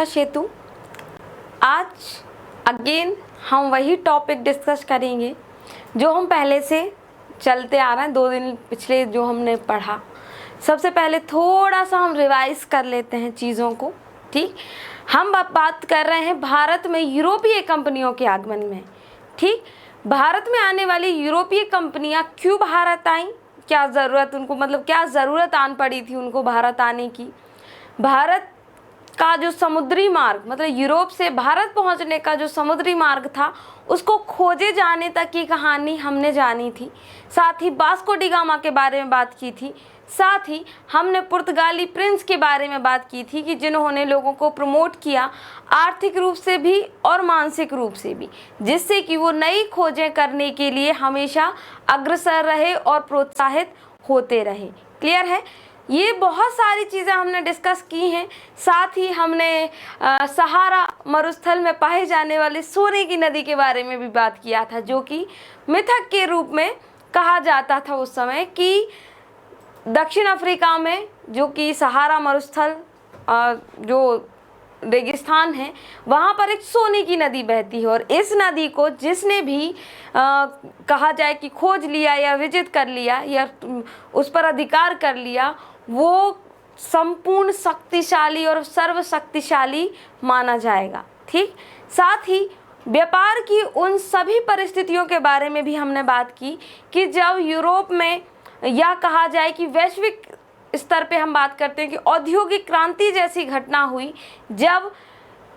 सेतु। आज अगेन हम वही टॉपिक डिस्कस करेंगे जो हम पहले से चलते आ रहे हैं, 2 दिन पिछले जो हमने पढ़ा। सबसे पहले थोड़ा सा हम रिवाइज कर लेते हैं चीज़ों को। ठीक, हम बात कर रहे हैं भारत में यूरोपीय कंपनियों के आगमन में। ठीक, भारत में आने वाली यूरोपीय कंपनियां क्यों भारत आई, क्या ज़रूरत उनको, मतलब क्या ज़रूरत आन पड़ी थी उनको भारत आने की। भारत का जो समुद्री मार्ग, मतलब यूरोप से भारत पहुंचने का जो समुद्री मार्ग था, उसको खोजे जाने तक की कहानी हमने जानी थी। साथ ही वास्को डी गामा के बारे में बात की थी। साथ ही हमने पुर्तगाली प्रिंस के बारे में बात की थी कि जिन्होंने लोगों को प्रमोट किया आर्थिक रूप से भी और मानसिक रूप से भी, जिससे कि वो नई खोजें करने के लिए हमेशा अग्रसर रहे और प्रोत्साहित होते रहे। क्लियर है? ये बहुत सारी चीज़ें हमने डिस्कस की हैं। साथ ही हमने सहारा मरुस्थल में पाए जाने वाले सोने की नदी के बारे में भी बात किया था, जो कि मिथक के रूप में कहा जाता था उस समय कि दक्षिण अफ्रीका में जो कि सहारा मरुस्थल जो रेगिस्तान है, वहाँ पर एक सोने की नदी बहती है। और इस नदी को जिसने भी कहा जाए कि खोज लिया या विजिट कर लिया या उस पर अधिकार कर लिया, वो संपूर्ण शक्तिशाली और सर्वशक्तिशाली माना जाएगा। ठीक, साथ ही व्यापार की उन सभी परिस्थितियों के बारे में भी हमने बात की कि जब यूरोप में, या कहा जाए कि वैश्विक स्तर पे हम बात करते हैं कि औद्योगिक क्रांति जैसी घटना हुई, जब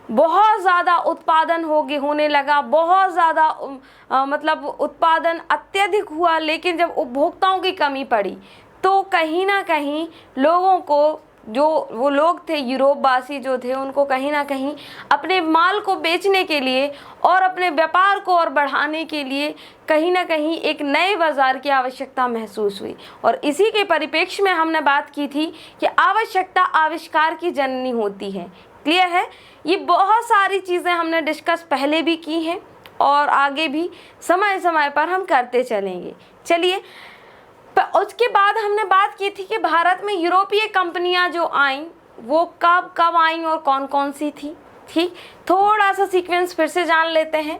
बहुत ज़्यादा उत्पादन होने लगा, बहुत ज़्यादा मतलब उत्पादन अत्यधिक हुआ, लेकिन जब उपभोक्ताओं की कमी पड़ी तो कहीं ना कहीं लोगों को, जो वो लोग थे यूरोपवासी जो थे, उनको कहीं ना कहीं अपने माल को बेचने के लिए और अपने व्यापार को और बढ़ाने के लिए कहीं ना कहीं एक नए बाज़ार की आवश्यकता महसूस हुई। और इसी के परिप्रेक्ष्य में हमने बात की थी कि आवश्यकता आविष्कार की जननी होती है। क्लियर है? ये बहुत सारी चीज़ें हमने डिस्कस पहले भी की हैं और आगे भी समय समय पर हम करते चलेंगे। चलिए, उसके बाद हमने बात की थी कि भारत में यूरोपीय कंपनियां जो आईं वो कब कब आईं और कौन कौन सी थी। ठीक, थोड़ा सा सीक्वेंस फिर से जान लेते हैं।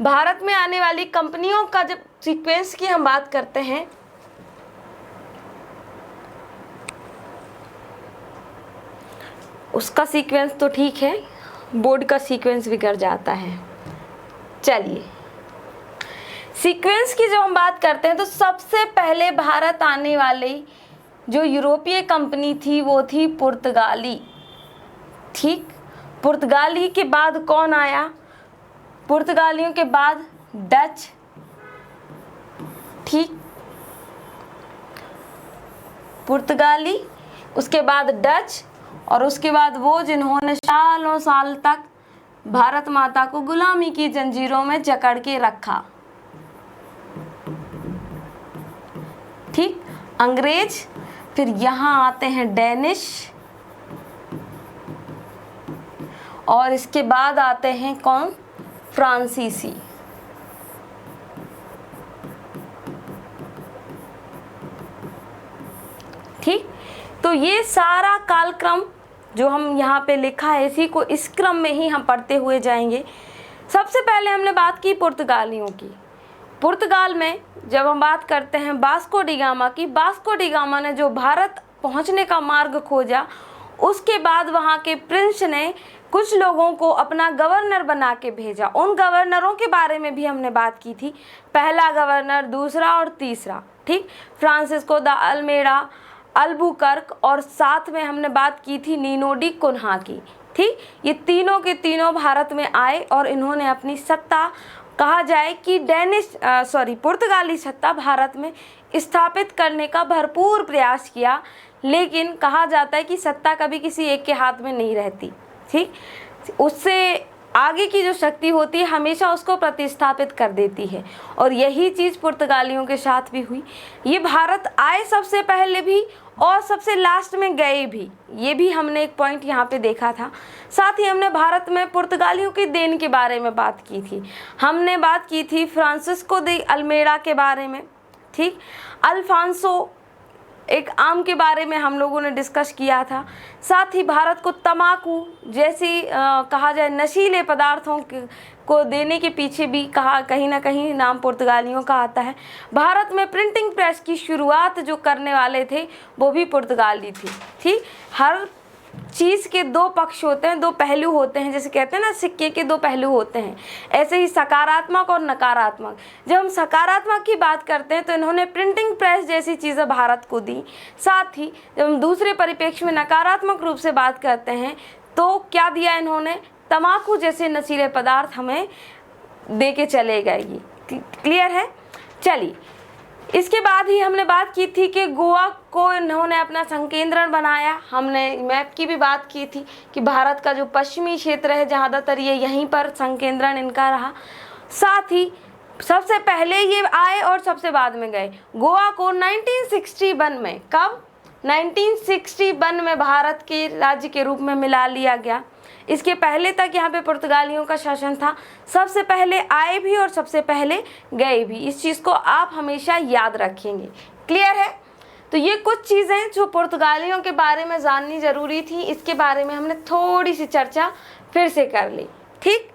भारत में आने वाली कंपनियों का जब सीक्वेंस की हम बात करते हैं, उसका सीक्वेंस तो ठीक है, बोर्ड का सीक्वेंस बिगड़ जाता है। चलिए, सीक्वेंस की जब हम बात करते हैं तो सबसे पहले भारत आने वाली जो यूरोपीय कंपनी थी वो थी पुर्तगाली। ठीक, पुर्तगाली के बाद कौन आया? पुर्तगालियों के बाद डच। ठीक, पुर्तगाली, उसके बाद डच, और उसके बाद वो जिन्होंने सालों साल तक भारत माता को गुलामी की जंजीरों में जकड़ के रखा। ठीक, अंग्रेज। फिर यहाँ आते हैं डेनिश, और इसके बाद आते हैं कौन? फ्रांसीसी। ठीक, तो ये सारा कालक्रम जो हम यहाँ पे लिखा है, इसी को इस क्रम में ही हम पढ़ते हुए जाएंगे। सबसे पहले हमने बात की पुर्तगालियों की। पुर्तगाल में जब हम बात करते हैं वास्को डी गामा की, वास्को डी गामा ने जो भारत पहुंचने का मार्ग खोजा, उसके बाद वहां के प्रिंस ने कुछ लोगों को अपना गवर्नर बना के भेजा। उन गवर्नरों के बारे में भी हमने बात की थी, पहला गवर्नर, दूसरा और तीसरा। ठीक, फ्रांसिस्को द अल्मेडा, अल्बुकर्क, और साथ में हमने बात की थी नीनो डी कुन्हा की। ठीक, ये तीनों के तीनों भारत में आए और इन्होंने अपनी सत्ता, कहा जाए कि पुर्तगाली सत्ता भारत में स्थापित करने का भरपूर प्रयास किया, लेकिन कहा जाता है कि सत्ता कभी किसी एक के हाथ में नहीं रहती। ठीक, उससे आगे की जो शक्ति होती है हमेशा उसको प्रतिस्थापित कर देती है, और यही चीज़ पुर्तगालियों के साथ भी हुई। ये भारत आए सबसे पहले भी और सबसे लास्ट में गए भी, ये भी हमने एक पॉइंट यहाँ पे देखा था। साथ ही हमने भारत में पुर्तगालियों की देन के बारे में बात की थी। हमने बात की थी फ्रांसिस्को द अल्मेडा के बारे में। ठीक, अल्फांसो एक आम के बारे में हम लोगों ने डिस्कस किया था। साथ ही भारत को तम्बाकू जैसी कहा जाए नशीले पदार्थों को देने के पीछे भी कहीं ना कहीं नाम पुर्तगालियों का आता है। भारत में प्रिंटिंग प्रेस की शुरुआत जो करने वाले थे वो भी पुर्तगाली थे। ठीक, हर चीज़ के दो पक्ष होते हैं, दो पहलू होते हैं, जैसे कहते हैं ना सिक्के के दो पहलू होते हैं, ऐसे ही सकारात्मक और नकारात्मक। जब हम सकारात्मक की बात करते हैं तो इन्होंने प्रिंटिंग प्रेस जैसी चीज़ें भारत को दी। साथ ही जब हम दूसरे परिप्रेक्ष्य में नकारात्मक रूप से बात करते हैं तो क्या दिया इन्होंने, तम्बाकू जैसे नशीले पदार्थ हमें दे के चले गए। क्लियर है। चलिए, इसके बाद ही हमने बात की थी कि गोवा को इन्होंने अपना संकेंद्रण बनाया। हमने मैप की भी बात की थी कि भारत का जो पश्चिमी क्षेत्र है ज़्यादातर ये यहीं पर संकेंद्रण इनका रहा। साथ ही सबसे पहले ये आए और सबसे बाद में गए। गोवा को 1961 में, कब, 1961 में भारत के राज्य के रूप में मिला लिया गया। इसके पहले तक यहाँ पे पुर्तगालियों का शासन था। सबसे पहले आए भी और सबसे पहले गए भी, इस चीज़ को आप हमेशा याद रखेंगे। क्लियर है। तो ये कुछ चीज़ें जो पुर्तगालियों के बारे में जाननी ज़रूरी थी, इसके बारे में हमने थोड़ी सी चर्चा फिर से कर ली। ठीक,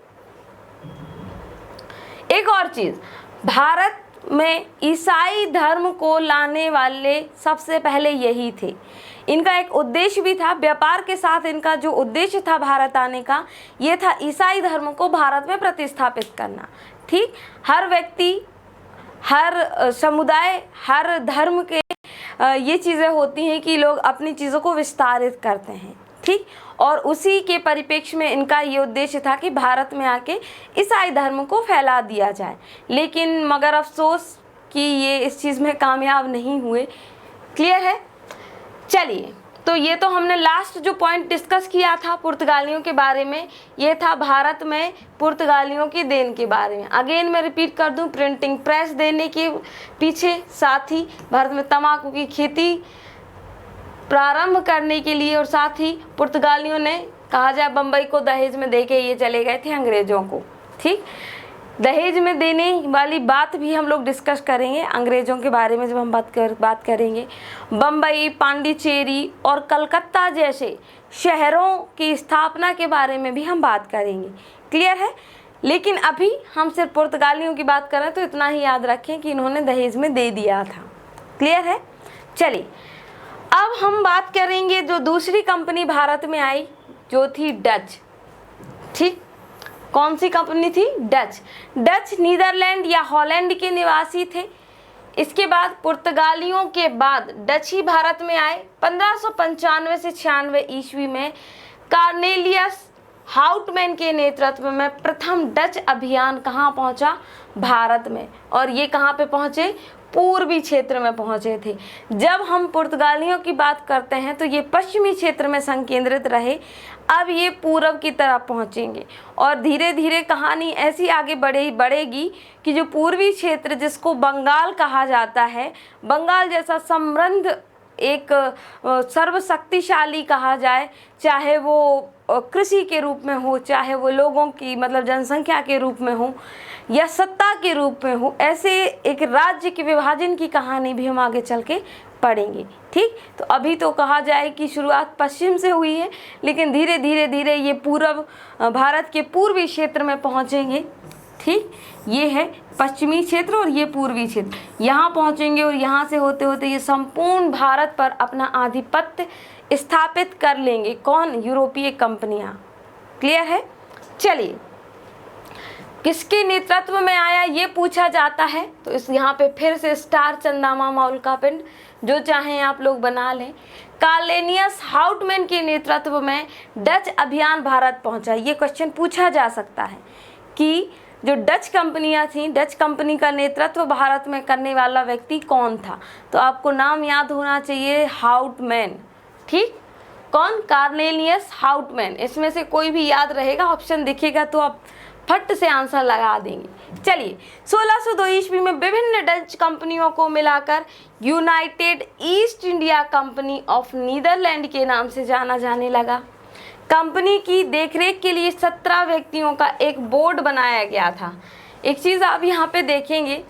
एक और चीज़, भारत में ईसाई धर्म को लाने वाले सबसे पहले यही थे। इनका एक उद्देश्य भी था, व्यापार के साथ इनका जो उद्देश्य था भारत आने का, ये था ईसाई धर्म को भारत में प्रतिस्थापित करना। ठीक, हर व्यक्ति, हर समुदाय, हर धर्म के ये चीज़ें होती हैं कि लोग अपनी चीज़ों को विस्तारित करते हैं। ठीक, और उसी के परिप्रेक्ष्य में इनका ये उद्देश्य था कि भारत में आके ईसाई धर्म को फैला दिया जाए। लेकिन मगर अफसोस कि ये इस चीज़ में कामयाब नहीं हुए। क्लियर है। चलिए, तो ये तो हमने लास्ट जो पॉइंट डिस्कस किया था पुर्तगालियों के बारे में, ये था भारत में पुर्तगालियों की देन के बारे में। अगेन मैं रिपीट कर दूं, प्रिंटिंग प्रेस देने के पीछे, साथ ही भारत में तम्बाकू की खेती प्रारंभ करने के लिए, और साथ ही पुर्तगालियों ने कहा जाए बम्बई को दहेज में दे के ये चले गए थे अंग्रेज़ों को। ठीक, दहेज में देने वाली बात भी हम लोग डिस्कस करेंगे अंग्रेज़ों के बारे में जब हम बात करेंगे। बम्बई, पांडिचेरी और कलकत्ता जैसे शहरों की स्थापना के बारे में भी हम बात करेंगे। क्लियर है। लेकिन अभी हम सिर्फ पुर्तगालियों की बात करें तो इतना ही याद रखें कि इन्होंने दहेज में दे दिया था। क्लियर है। चलिए, अब हम बात करेंगे जो दूसरी कंपनी भारत में आई जो थी डच। ठीक, कौन सी कंपनी थी? डच। डच नीदरलैंड या हॉलैंड के निवासी थे। इसके बाद पुर्तगालियों के बाद डच ही भारत में आए। 1595 से 96 ईस्वी में कार्नेलियस हाउटमैन के नेतृत्व में प्रथम डच अभियान कहाँ पहुँचा? भारत में। और ये कहाँ पे पहुँचे? पूर्वी क्षेत्र में पहुँचे थे। जब हम पुर्तगालियों की बात करते हैं तो ये पश्चिमी क्षेत्र में संकेंद्रित रहे, अब ये पूरब की तरफ पहुँचेंगे और धीरे धीरे कहानी ऐसी आगे बढ़ेगी कि जो पूर्वी क्षेत्र जिसको बंगाल कहा जाता है, बंगाल जैसा समृद्ध एक सर्वशक्तिशाली कहा जाए, चाहे वो कृषि के रूप में हो, चाहे वो लोगों की मतलब जनसंख्या के रूप में हो या सत्ता के रूप में हो, ऐसे एक राज्य के विभाजन की कहानी भी हम आगे चल के पढ़ेंगे। ठीक, तो अभी तो कहा जाए कि शुरुआत पश्चिम से हुई है, लेकिन धीरे धीरे ये पूरब भारत के पूर्वी क्षेत्र में पहुंचेंगे। ठीक, ये है पश्चिमी क्षेत्र और ये पूर्वी क्षेत्र, यहाँ पहुँचेंगे और यहाँ से होते होते ये संपूर्ण भारत पर अपना आधिपत्य स्थापित कर लेंगे। कौन? यूरोपीय कंपनियाँ। क्लियर है। चलिए, किसके नेतृत्व में आया ये पूछा जाता है तो इस यहाँ पे फिर से स्टार चंदामामा उल्कापिंड जो चाहें आप लोग बना लें। कार्नेलियस हाउटमैन के नेतृत्व में डच अभियान भारत पहुँचा। ये क्वेश्चन पूछा जा सकता है कि जो डच कंपनियां थीं, डच कंपनी का नेतृत्व भारत में करने वाला व्यक्ति कौन था? तो आपको नाम याद होना चाहिए, हाउटमैन। ठीक, कौन? Cornelius Houtman. इसमें से कोई भी याद रहेगा, ऑप्शन दिखेगा तो आप फट से आंसर लगा देंगे। चलिए, 1602 ईस्वी में विभिन्न डच कंपनियों को मिलाकर United East India Company of Netherlands के नाम से जाना जाने लगा। कंपनी की देखरेख के लिए 17 व्यक्तियों का एक बोर्ड बनाया गया था। एक चीज़ आप यहाँ पे देखेंगे,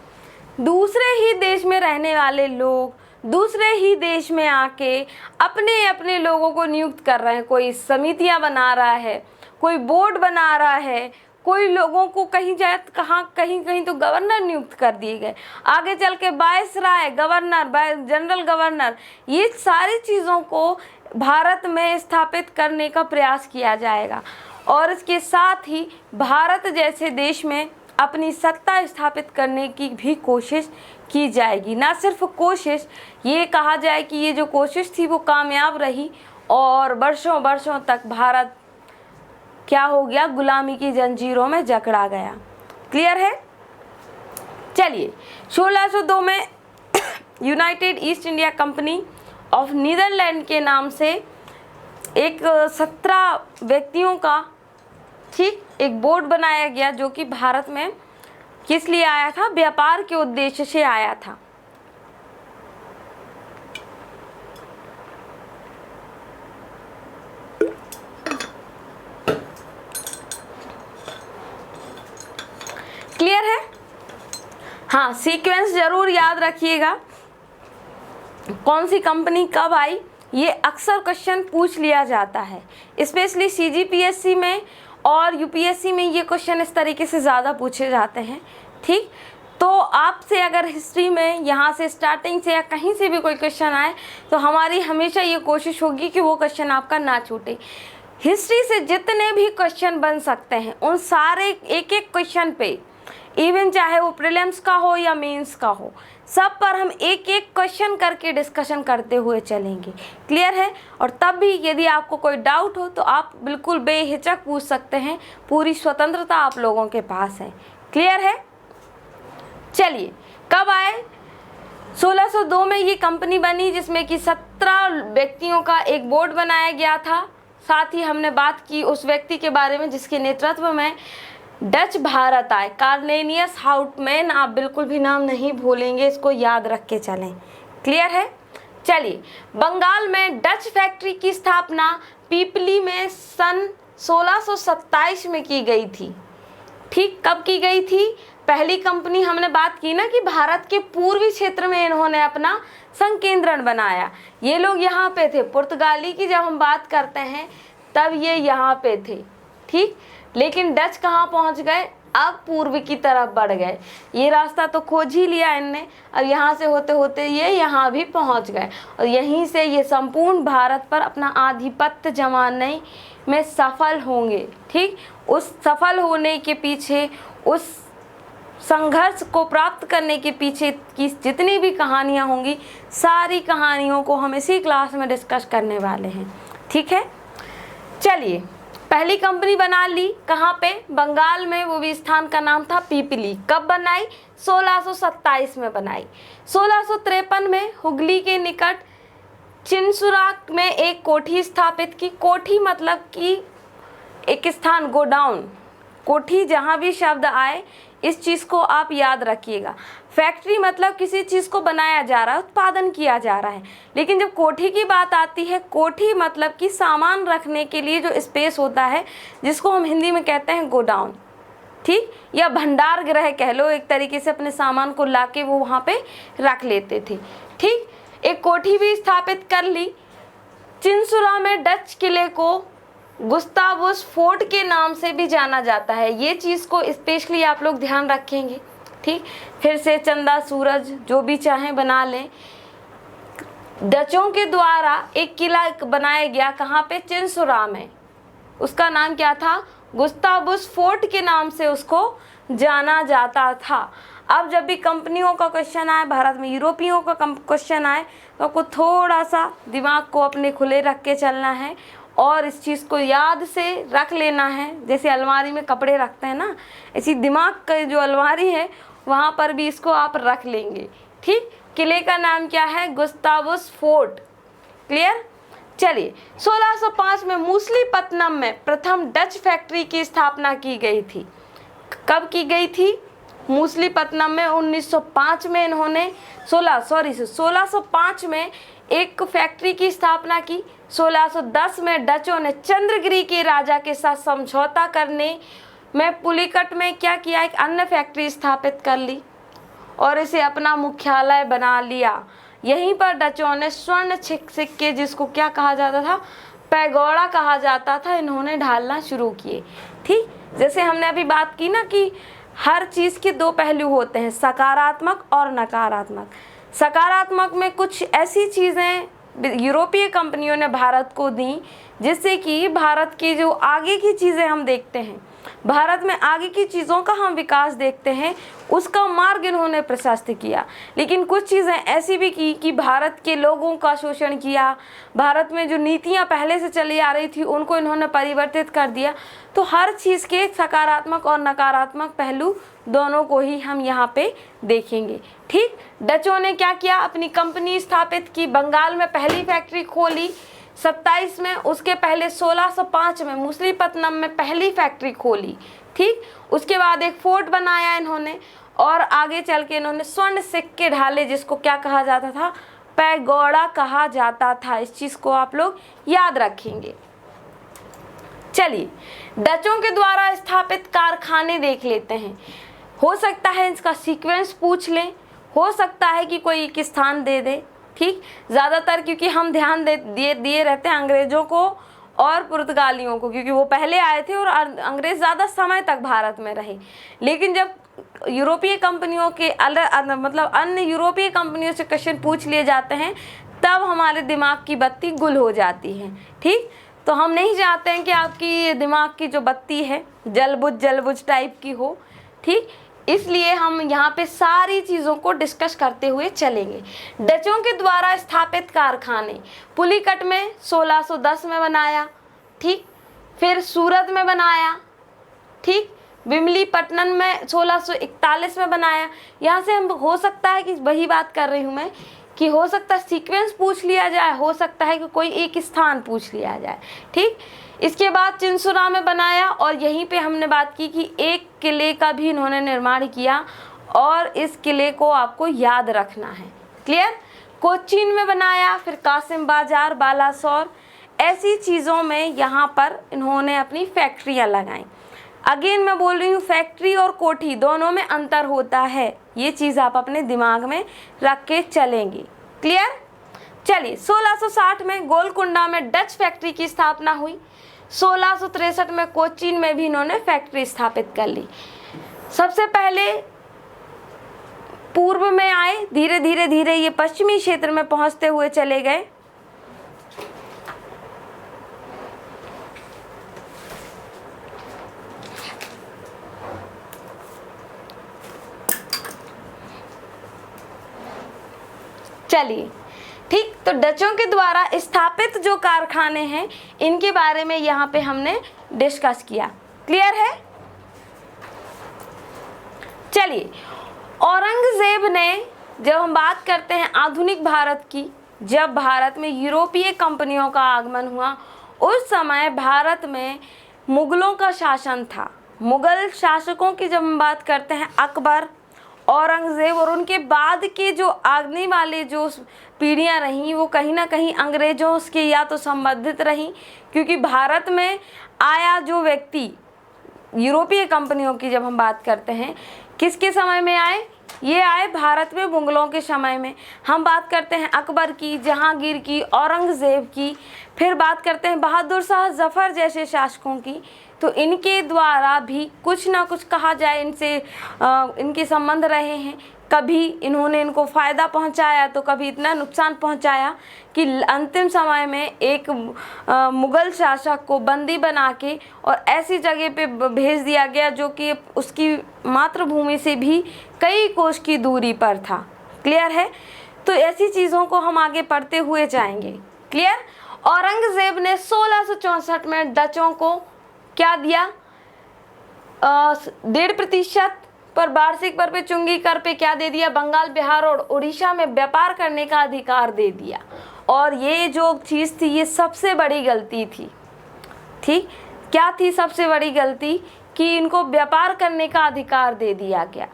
दूसरे ही देश में रहने वाले लोग, दूसरे ही देश में आके अपने अपने लोगों को नियुक्त कर रहे हैं। कोई समितियां बना रहा है, कोई बोर्ड बना रहा है, कोई लोगों को कहीं जाए कहीं कहीं तो गवर्नर नियुक्त कर दिए गए, आगे चल के वायसराय, गवर्नर, जनरल गवर्नर, ये सारी चीज़ों को भारत में स्थापित करने का प्रयास किया जाएगा। और इसके साथ ही भारत जैसे देश में अपनी सत्ता स्थापित करने की भी कोशिश की जाएगी। ना सिर्फ कोशिश, ये कहा जाए कि ये जो कोशिश थी वो कामयाब रही और वर्षों वर्षों तक भारत क्या हो गया, गुलामी की जंजीरों में जकड़ा गया। क्लियर है? चलिए, 1602 में United East India Company of Netherlands के नाम से एक 17 व्यक्तियों का एक बोर्ड बनाया गया, जो कि भारत में किस लिए आया था? व्यापार के उद्देश्य से आया था। क्लियर है? हाँ, सीक्वेंस जरूर याद रखिएगा, कौन सी कंपनी कब आई, ये अक्सर क्वेश्चन पूछ लिया जाता है, स्पेशली CGPSC में और UPSC में ये क्वेश्चन इस तरीके से ज़्यादा पूछे जाते हैं। ठीक, तो आपसे अगर हिस्ट्री में यहाँ से स्टार्टिंग से या कहीं से भी कोई क्वेश्चन आए तो हमारी हमेशा ये कोशिश होगी कि वो क्वेश्चन आपका ना छूटे। हिस्ट्री से जितने भी क्वेश्चन बन सकते हैं उन सारे एक एक क्वेश्चन पे, इवन चाहे वो प्रीलिम्स का हो या मेंस का हो, सब पर हम एक एक क्वेश्चन करके डिस्कशन करते हुए चलेंगे। क्लियर है? और तब भी यदि आपको कोई डाउट हो तो आप बिल्कुल बेहिचक पूछ सकते हैं, पूरी स्वतंत्रता आप लोगों के पास है। क्लियर है? चलिए, कब आए? 1602 में ये कंपनी बनी, जिसमें कि 17 व्यक्तियों का एक बोर्ड बनाया गया था। साथ ही हमने बात की उस व्यक्ति के बारे में जिसके नेतृत्व में डच भारत आए, कार्नेलियस हाउटमैन। आप बिल्कुल भी नाम नहीं भूलेंगे, इसको याद रख के चलें। क्लियर है? चलिए, बंगाल में डच फैक्ट्री की स्थापना पीपली में सन 1627 में की गई थी। ठीक, कब की गई थी? पहली कंपनी हमने बात की ना कि भारत के पूर्वी क्षेत्र में इन्होंने अपना संकेंद्रण बनाया। ये लोग यहाँ पे थे, पुर्तगाली की जब हम बात करते हैं तब ये यहाँ पे थे। ठीक, लेकिन डच कहाँ पहुँच गए? अब पूर्व की तरफ बढ़ गए। ये रास्ता तो खोज ही लिया इनने, अब यहाँ से होते होते ये यहाँ भी पहुँच गए और यहीं से ये संपूर्ण भारत पर अपना आधिपत्य जमाने में सफल होंगे। ठीक, उस सफल होने के पीछे, उस संघर्ष को प्राप्त करने के पीछे की जितनी भी कहानियाँ होंगी, सारी कहानियों को हम इसी क्लास में डिस्कस करने वाले हैं। ठीक है? चलिए, पहली कंपनी बना ली, कहाँ पे? बंगाल में, वो भी स्थान का नाम था पीपली। कब बनाई? 1627 में बनाई। 1653 में हुगली के निकट चिनसुरा में एक कोठी स्थापित की। कोठी मतलब कि एक स्थान, गोडाउन। कोठी, जहाँ भी शब्द आए इस चीज़ को आप याद रखिएगा। फैक्ट्री मतलब किसी चीज़ को बनाया जा रहा है, उत्पादन किया जा रहा है। लेकिन जब कोठी की बात आती है, कोठी मतलब कि सामान रखने के लिए जो स्पेस होता है, जिसको हम हिंदी में कहते हैं गोडाउन। ठीक, या भंडार गृह कह लो, एक तरीके से अपने सामान को लाके वो वहाँ पे रख लेते थे। ठीक, एक कोठी भी स्थापित कर ली। चिनसुरा में डच किले को गुस्तावुस फोर्ट के नाम से भी जाना जाता है। ये चीज़ को स्पेशली आप लोग ध्यान रखेंगे। ठीक, फिर से चंदा सूरज जो भी चाहें बना लें। डचों के द्वारा एक किला बनाया गया, कहाँ पे? चिनसुरा में। उसका नाम क्या था? गुस्तावुस फोर्ट के नाम से उसको जाना जाता था। अब जब भी कंपनियों का क्वेश्चन आए, भारत में यूरोपियों का क्वेश्चन आए, तो आपको थोड़ा सा दिमाग को अपने खुले रख के चलना है और इस चीज़ को याद से रख लेना है। जैसे अलमारी में कपड़े रखते हैं ना, ऐसी दिमाग का जो अलमारी है वहाँ पर भी इसको आप रख लेंगे। ठीक, किले का नाम क्या है? गुस्तावुस फोर्ट। क्लियर? चलिए, 1605 में मूसलीपट्टनम में प्रथम डच फैक्ट्री की स्थापना की गई थी। कब की गई थी? मूसलीपट्टनम में 1905 में इन्होंने 1605 में एक फैक्ट्री की स्थापना की। 1610 में डचों ने चंद्रगिरी के राजा के साथ समझौता करने में पुलिकट में क्या किया? एक अन्य फैक्ट्री स्थापित कर ली और इसे अपना मुख्यालय बना लिया। यहीं पर डचों ने स्वर्ण सिक्के, जिसको क्या कहा जाता था, पैगोडा कहा जाता था, इन्होंने ढालना शुरू किए। ठीक, जैसे हमने अभी बात की ना कि हर चीज़ के दो पहलू होते हैं, सकारात्मक और नकारात्मक। सकारात्मक में कुछ ऐसी चीज़ें यूरोपीय कंपनियों ने भारत को दी जिससे कि भारत की जो आगे की चीज़ें हम देखते हैं, भारत में आगे की चीज़ों का हम विकास देखते हैं, उसका मार्ग इन्होंने प्रशस्त किया। लेकिन कुछ चीज़ें ऐसी भी की कि भारत के लोगों का शोषण किया, भारत में जो नीतियाँ पहले से चली आ रही थी उनको इन्होंने परिवर्तित कर दिया। तो हर चीज़ के सकारात्मक और नकारात्मक पहलू दोनों को ही हम यहाँ पे देखेंगे। ठीक, डचों ने क्या किया, अपनी कंपनी स्थापित की, बंगाल में पहली फैक्ट्री खोली 27 में, उसके पहले 1605 में मुसलीपट्टनम में पहली फैक्ट्री खोली। ठीक, उसके बाद एक फोर्ट बनाया इन्होंने और आगे चल के इन्होंने स्वर्ण सिक्के ढाले, जिसको क्या कहा जाता था, पैगोडा कहा जाता था। इस चीज़ को आप लोग याद रखेंगे। चलिए, डचों के द्वारा स्थापित कारखाने देख लेते हैं। हो सकता है इसका सीक्वेंस पूछ लें, हो सकता है कि कोई एक स्थान दे दे। ठीक, ज़्यादातर क्योंकि हम ध्यान दिए रहते हैं अंग्रेज़ों को और पुर्तगालियों को, क्योंकि वो पहले आए थे और अंग्रेज़ ज़्यादा समय तक भारत में रहे। लेकिन जब यूरोपीय कंपनियों के मतलब अन्य यूरोपीय कंपनियों से क्वेश्चन पूछ लिए जाते हैं तब हमारे दिमाग की बत्ती गुल हो जाती है। ठीक, तो हम नहीं चाहते हैं कि आपकी दिमाग की जो बत्ती है जलबुझ टाइप की हो। ठीक, इसलिए हम यहाँ पे सारी चीज़ों को डिस्कस करते हुए चलेंगे। डचों के द्वारा स्थापित कारखाने, पुलिकट में 1610 में बनाया। ठीक, फिर सूरत में बनाया। ठीक, विमलीपट्टनम में 1641 में बनाया। यहाँ से हम, हो सकता है कि वही बात कर रही हूँ मैं कि हो सकता है सीक्वेंस पूछ लिया जाए, हो सकता है कि कोई एक स्थान पूछ लिया जाए। ठीक, इसके बाद चिंसुरा में बनाया और यहीं पे हमने बात की कि एक किले का भी इन्होंने निर्माण किया और इस किले को आपको याद रखना है। क्लियर? कोचीन में बनाया, फिर कासिम बाजार, बालासोर, ऐसी चीज़ों में यहाँ पर इन्होंने अपनी फैक्ट्रियाँ लगाई। अगेन मैं बोल रही हूँ, फैक्ट्री और कोठी दोनों में अंतर होता है, ये चीज़ आप अपने दिमाग में रख के चलेंगे। क्लियर? चलिए, 1660 में गोलकुंडा में डच फैक्ट्री की स्थापना हुई। 1663 में कोचीन में भी इन्होंने फैक्ट्री स्थापित कर ली। सबसे पहले पूर्व में आए, धीरे धीरे ये पश्चिमी क्षेत्र में पहुंचते हुए चले गए। चलिए, ठीक, तो डचों के द्वारा स्थापित जो कारखाने हैं इनके बारे में यहाँ पे हमने डिस्कस किया। क्लियर है? चलिए, औरंगजेब ने, जब हम बात करते हैं आधुनिक भारत की, जब भारत में यूरोपीय कंपनियों का आगमन हुआ उस समय भारत में मुगलों का शासन था। मुगल शासकों की जब हम बात करते हैं, अकबर, औरंगज़ेब और उनके बाद के जो आगने वाले जो पीढ़ियाँ रहीं वो कहीं ना कहीं अंग्रेज़ों के या तो संबंधित रहीं, क्योंकि भारत में आया जो व्यक्ति, यूरोपीय कंपनियों की जब हम बात करते हैं, किसके समय में आए, ये आए भारत में मुगलों के समय में। हम बात करते हैं अकबर की, जहांगीर की, औरंगज़ेब की, फिर बात करते हैं बहादुर शाह जफ़र जैसे शासकों की। तो इनके द्वारा भी कुछ ना कुछ कहा जाए इनसे इनके संबंध रहे हैं। कभी इन्होंने इनको फ़ायदा पहुंचाया तो कभी इतना नुकसान पहुंचाया कि अंतिम समय में एक मुग़ल शासक को बंदी बना के और ऐसी जगह पे भेज दिया गया जो कि उसकी मातृभूमि से भी कई कोस की दूरी पर था। क्लियर है? तो ऐसी चीज़ों को हम आगे पढ़ते हुए जाएंगे। क्लियर? औरंगज़ेब ने 1664 में डचों को क्या दिया, 1.5% पर वार्षिक पर पे चुंगी कर पे क्या दे दिया, बंगाल, बिहार और उड़ीसा में व्यापार करने का अधिकार दे दिया। और ये जो चीज़ थी ये सबसे बड़ी गलती थी। ठीक, क्या थी सबसे बड़ी गलती? कि इनको व्यापार करने का अधिकार दे दिया गया।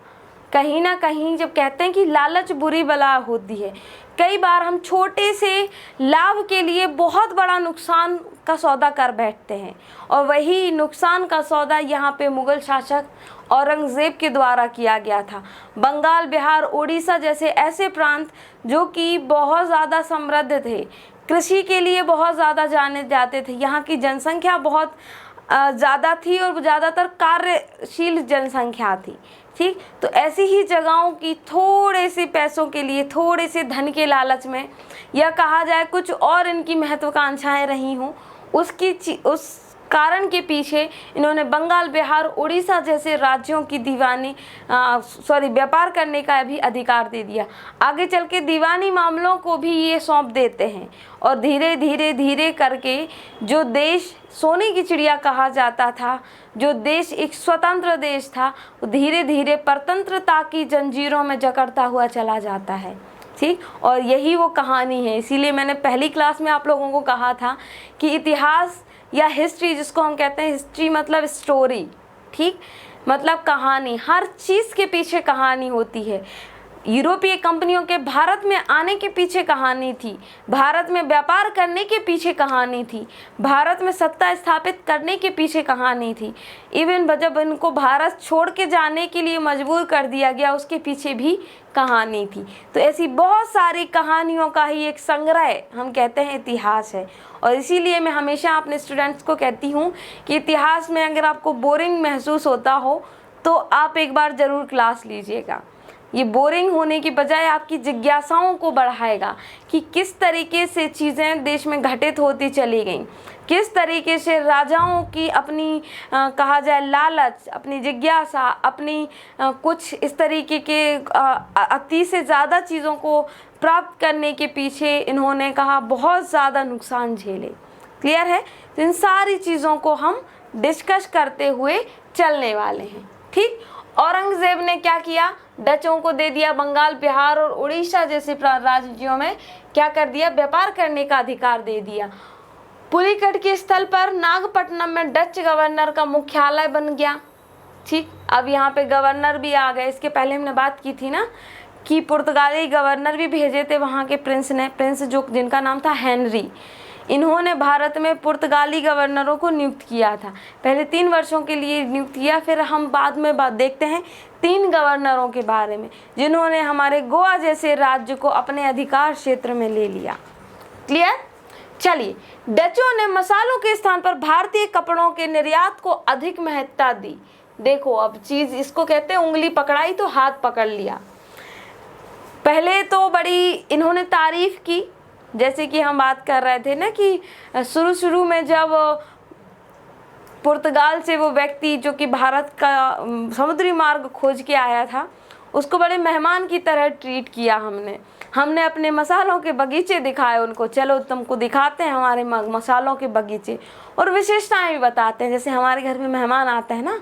कहीं ना कहीं जब कहते हैं कि लालच बुरी बला होती है, कई बार हम छोटे से लाभ के लिए बहुत बड़ा नुकसान का सौदा कर बैठते हैं। और वही नुकसान का सौदा यहाँ पे मुग़ल शासक औरंगज़ेब के द्वारा किया गया था। बंगाल, बिहार, उड़ीसा जैसे ऐसे प्रांत जो कि बहुत ज़्यादा समृद्ध थे, कृषि के लिए बहुत ज़्यादा जाने जाते थे, यहाँ की जनसंख्या बहुत ज़्यादा थी और ज़्यादातर कार्यशील जनसंख्या थी। ठीक, तो ऐसी ही जगहों की थोड़े से पैसों के लिए, थोड़े से धन के लालच में, या कहा जाए कुछ और इनकी महत्वाकांक्षाएं रही हों, उस कारण के पीछे इन्होंने बंगाल, बिहार, उड़ीसा जैसे राज्यों की व्यापार करने का भी अधिकार दे दिया। आगे चल के दीवानी मामलों को भी ये सौंप देते हैं और धीरे धीरे धीरे करके जो देश सोने की चिड़िया कहा जाता था, जो देश एक स्वतंत्र देश था, वो धीरे धीरे परतंत्रता की जंजीरों में जकड़ता हुआ चला जाता है। ठीक, और यही वो कहानी है। इसीलिए मैंने पहली क्लास में आप लोगों को कहा था कि इतिहास या हिस्ट्री, जिसको हम कहते हैं, हिस्ट्री मतलब स्टोरी, ठीक, मतलब कहानी, हर चीज़ के पीछे कहानी होती है। यूरोपीय कंपनियों के भारत में आने के पीछे कहानी थी, भारत में व्यापार करने के पीछे कहानी थी, भारत में सत्ता स्थापित करने के पीछे कहानी थी। इवन जब इनको भारत छोड़ के जाने के लिए मजबूर कर दिया गया, उसके पीछे भी कहानी थी। तो ऐसी बहुत सारी कहानियों का ही एक संग्रह हम कहते हैं इतिहास है। और इसीलिए मैं हमेशा अपने स्टूडेंट्स को कहती हूँ कि इतिहास में अगर आपको बोरिंग महसूस होता हो तो आप एक बार ज़रूर क्लास लीजिएगा। ये बोरिंग होने की बजाय आपकी जिज्ञासाओं को बढ़ाएगा कि किस तरीके से चीज़ें देश में घटित होती चली गईं, किस तरीके से राजाओं की अपनी कहा जाए लालच, अपनी जिज्ञासा, अपनी कुछ इस तरीके के अति से ज़्यादा चीज़ों को प्राप्त करने के पीछे इन्होंने कहा बहुत ज़्यादा नुकसान झेले। क्लियर है? तो इन सारी चीज़ों को हम डिस्कस करते हुए चलने वाले हैं। ठीक, औरंगज़ेब ने क्या किया, डचों को दे दिया बंगाल, बिहार और उड़ीसा जैसे राज्यों में क्या कर दिया, व्यापार करने का अधिकार दे दिया। पुलिकट के स्थल पर नागपट्टनम में डच गवर्नर का मुख्यालय बन गया। ठीक, अब यहाँ पे गवर्नर भी आ गए। इसके पहले हमने बात की थी ना कि पुर्तगाली गवर्नर भी भेजे थे वहाँ के प्रिंस जो जिनका नाम था हेनरी। इन्होंने भारत में पुर्तगाली गवर्नरों को नियुक्त किया था, पहले 3 वर्षों के लिए नियुक्त किया। फिर हम बाद में देखते हैं 3 गवर्नरों के बारे में जिन्होंने हमारे गोवा जैसे राज्य को अपने अधिकार क्षेत्र में ले लिया। क्लियर? चलिए, डचों ने मसालों के स्थान पर भारतीय कपड़ों के निर्यात को अधिक महत्ता दी। देखो, अब चीज़ इसको कहते हैं उंगली पकड़ाई तो हाथ पकड़ लिया। पहले तो बड़ी इन्होंने तारीफ की, जैसे कि हम बात कर रहे थे ना कि शुरू में जब पुर्तगाल से वो व्यक्ति जो कि भारत का समुद्री मार्ग खोज के आया था, उसको बड़े मेहमान की तरह ट्रीट किया हमने अपने मसालों के बगीचे दिखाए उनको, चलो तुमको दिखाते हैं हमारे मसालों के बगीचे, और विशेषताएं भी बताते हैं। जैसे हमारे घर में मेहमान आते हैं ना,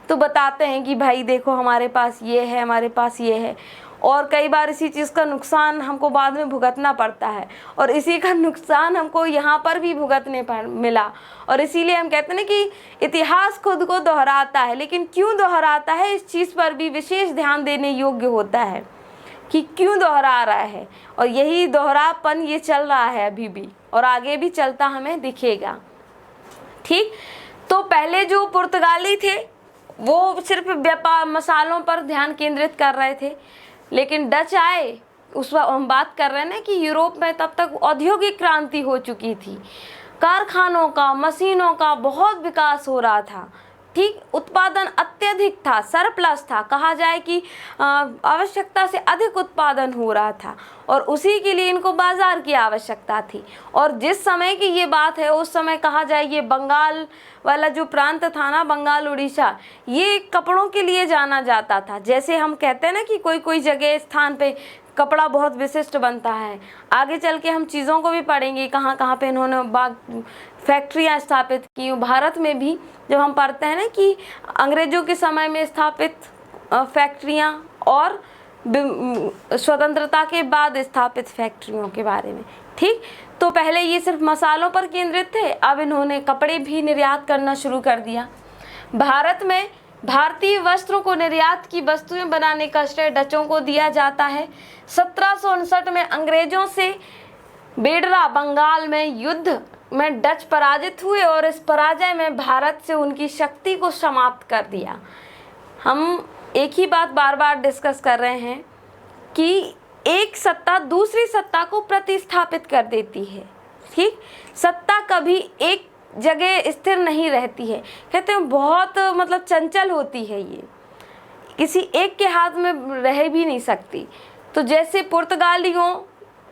तो बताते हैं कि भाई देखो हमारे पास ये है, हमारे पास ये है। और कई बार इसी चीज़ का नुकसान हमको बाद में भुगतना पड़ता है, और इसी का नुकसान हमको यहाँ पर भी भुगतने पर मिला। और इसीलिए हम कहते हैं ना कि इतिहास खुद को दोहराता है, लेकिन क्यों दोहराता है इस चीज़ पर भी विशेष ध्यान देने योग्य होता है कि क्यों दोहरा रहा है। और यही दोहरापन ये चल रहा है अभी भी, और आगे भी चलता हमें दिखेगा। ठीक, तो पहले जो पुर्तगाली थे वो सिर्फ व्यापार मसालों पर ध्यान केंद्रित कर रहे थे, लेकिन डच आए, उस वक्त हम बात कर रहे हैं ना कि यूरोप में तब तक औद्योगिक क्रांति हो चुकी थी, कारखानों का, मशीनों का बहुत विकास हो रहा था। ठीक, उत्पादन अत्यधिक था, सरप्लस था, कहा जाए कि आवश्यकता से अधिक उत्पादन हो रहा था, और उसी के लिए इनको बाजार की आवश्यकता थी। और जिस समय की ये बात है, उस समय कहा जाए ये बंगाल वाला जो प्रांत था ना, बंगाल उड़ीसा, ये कपड़ों के लिए जाना जाता था। जैसे हम कहते हैं ना कि कोई जगह स्थान पे कपड़ा बहुत विशिष्ट बनता है। आगे चल के हम चीज़ों को भी पढ़ेंगे, कहाँ कहाँ पे इन्होंने फैक्ट्रियाँ स्थापित की। भारत में भी जब हम पढ़ते हैं ना कि अंग्रेज़ों के समय में स्थापित फैक्ट्रियाँ और स्वतंत्रता के बाद स्थापित फैक्ट्रियों के बारे में। ठीक, तो पहले ये सिर्फ मसालों पर केंद्रित थे, अब इन्होंने कपड़े भी निर्यात करना शुरू कर दिया। भारत में भारतीय वस्त्रों को निर्यात की वस्तुएं बनाने का श्रेय डचों को दिया जाता है। 1759 में अंग्रेजों से बेडरा बंगाल में युद्ध में डच पराजित हुए और इस पराजय में भारत से उनकी शक्ति को समाप्त कर दिया। हम एक ही बात बार बार डिस्कस कर रहे हैं कि एक सत्ता दूसरी सत्ता को प्रतिस्थापित कर देती है। ठीक, सत्ता कभी एक जगह स्थिर नहीं रहती है। कहते हैं बहुत मतलब चंचल होती है, ये किसी एक के हाथ में रह भी नहीं सकती। तो जैसे पुर्तगालियों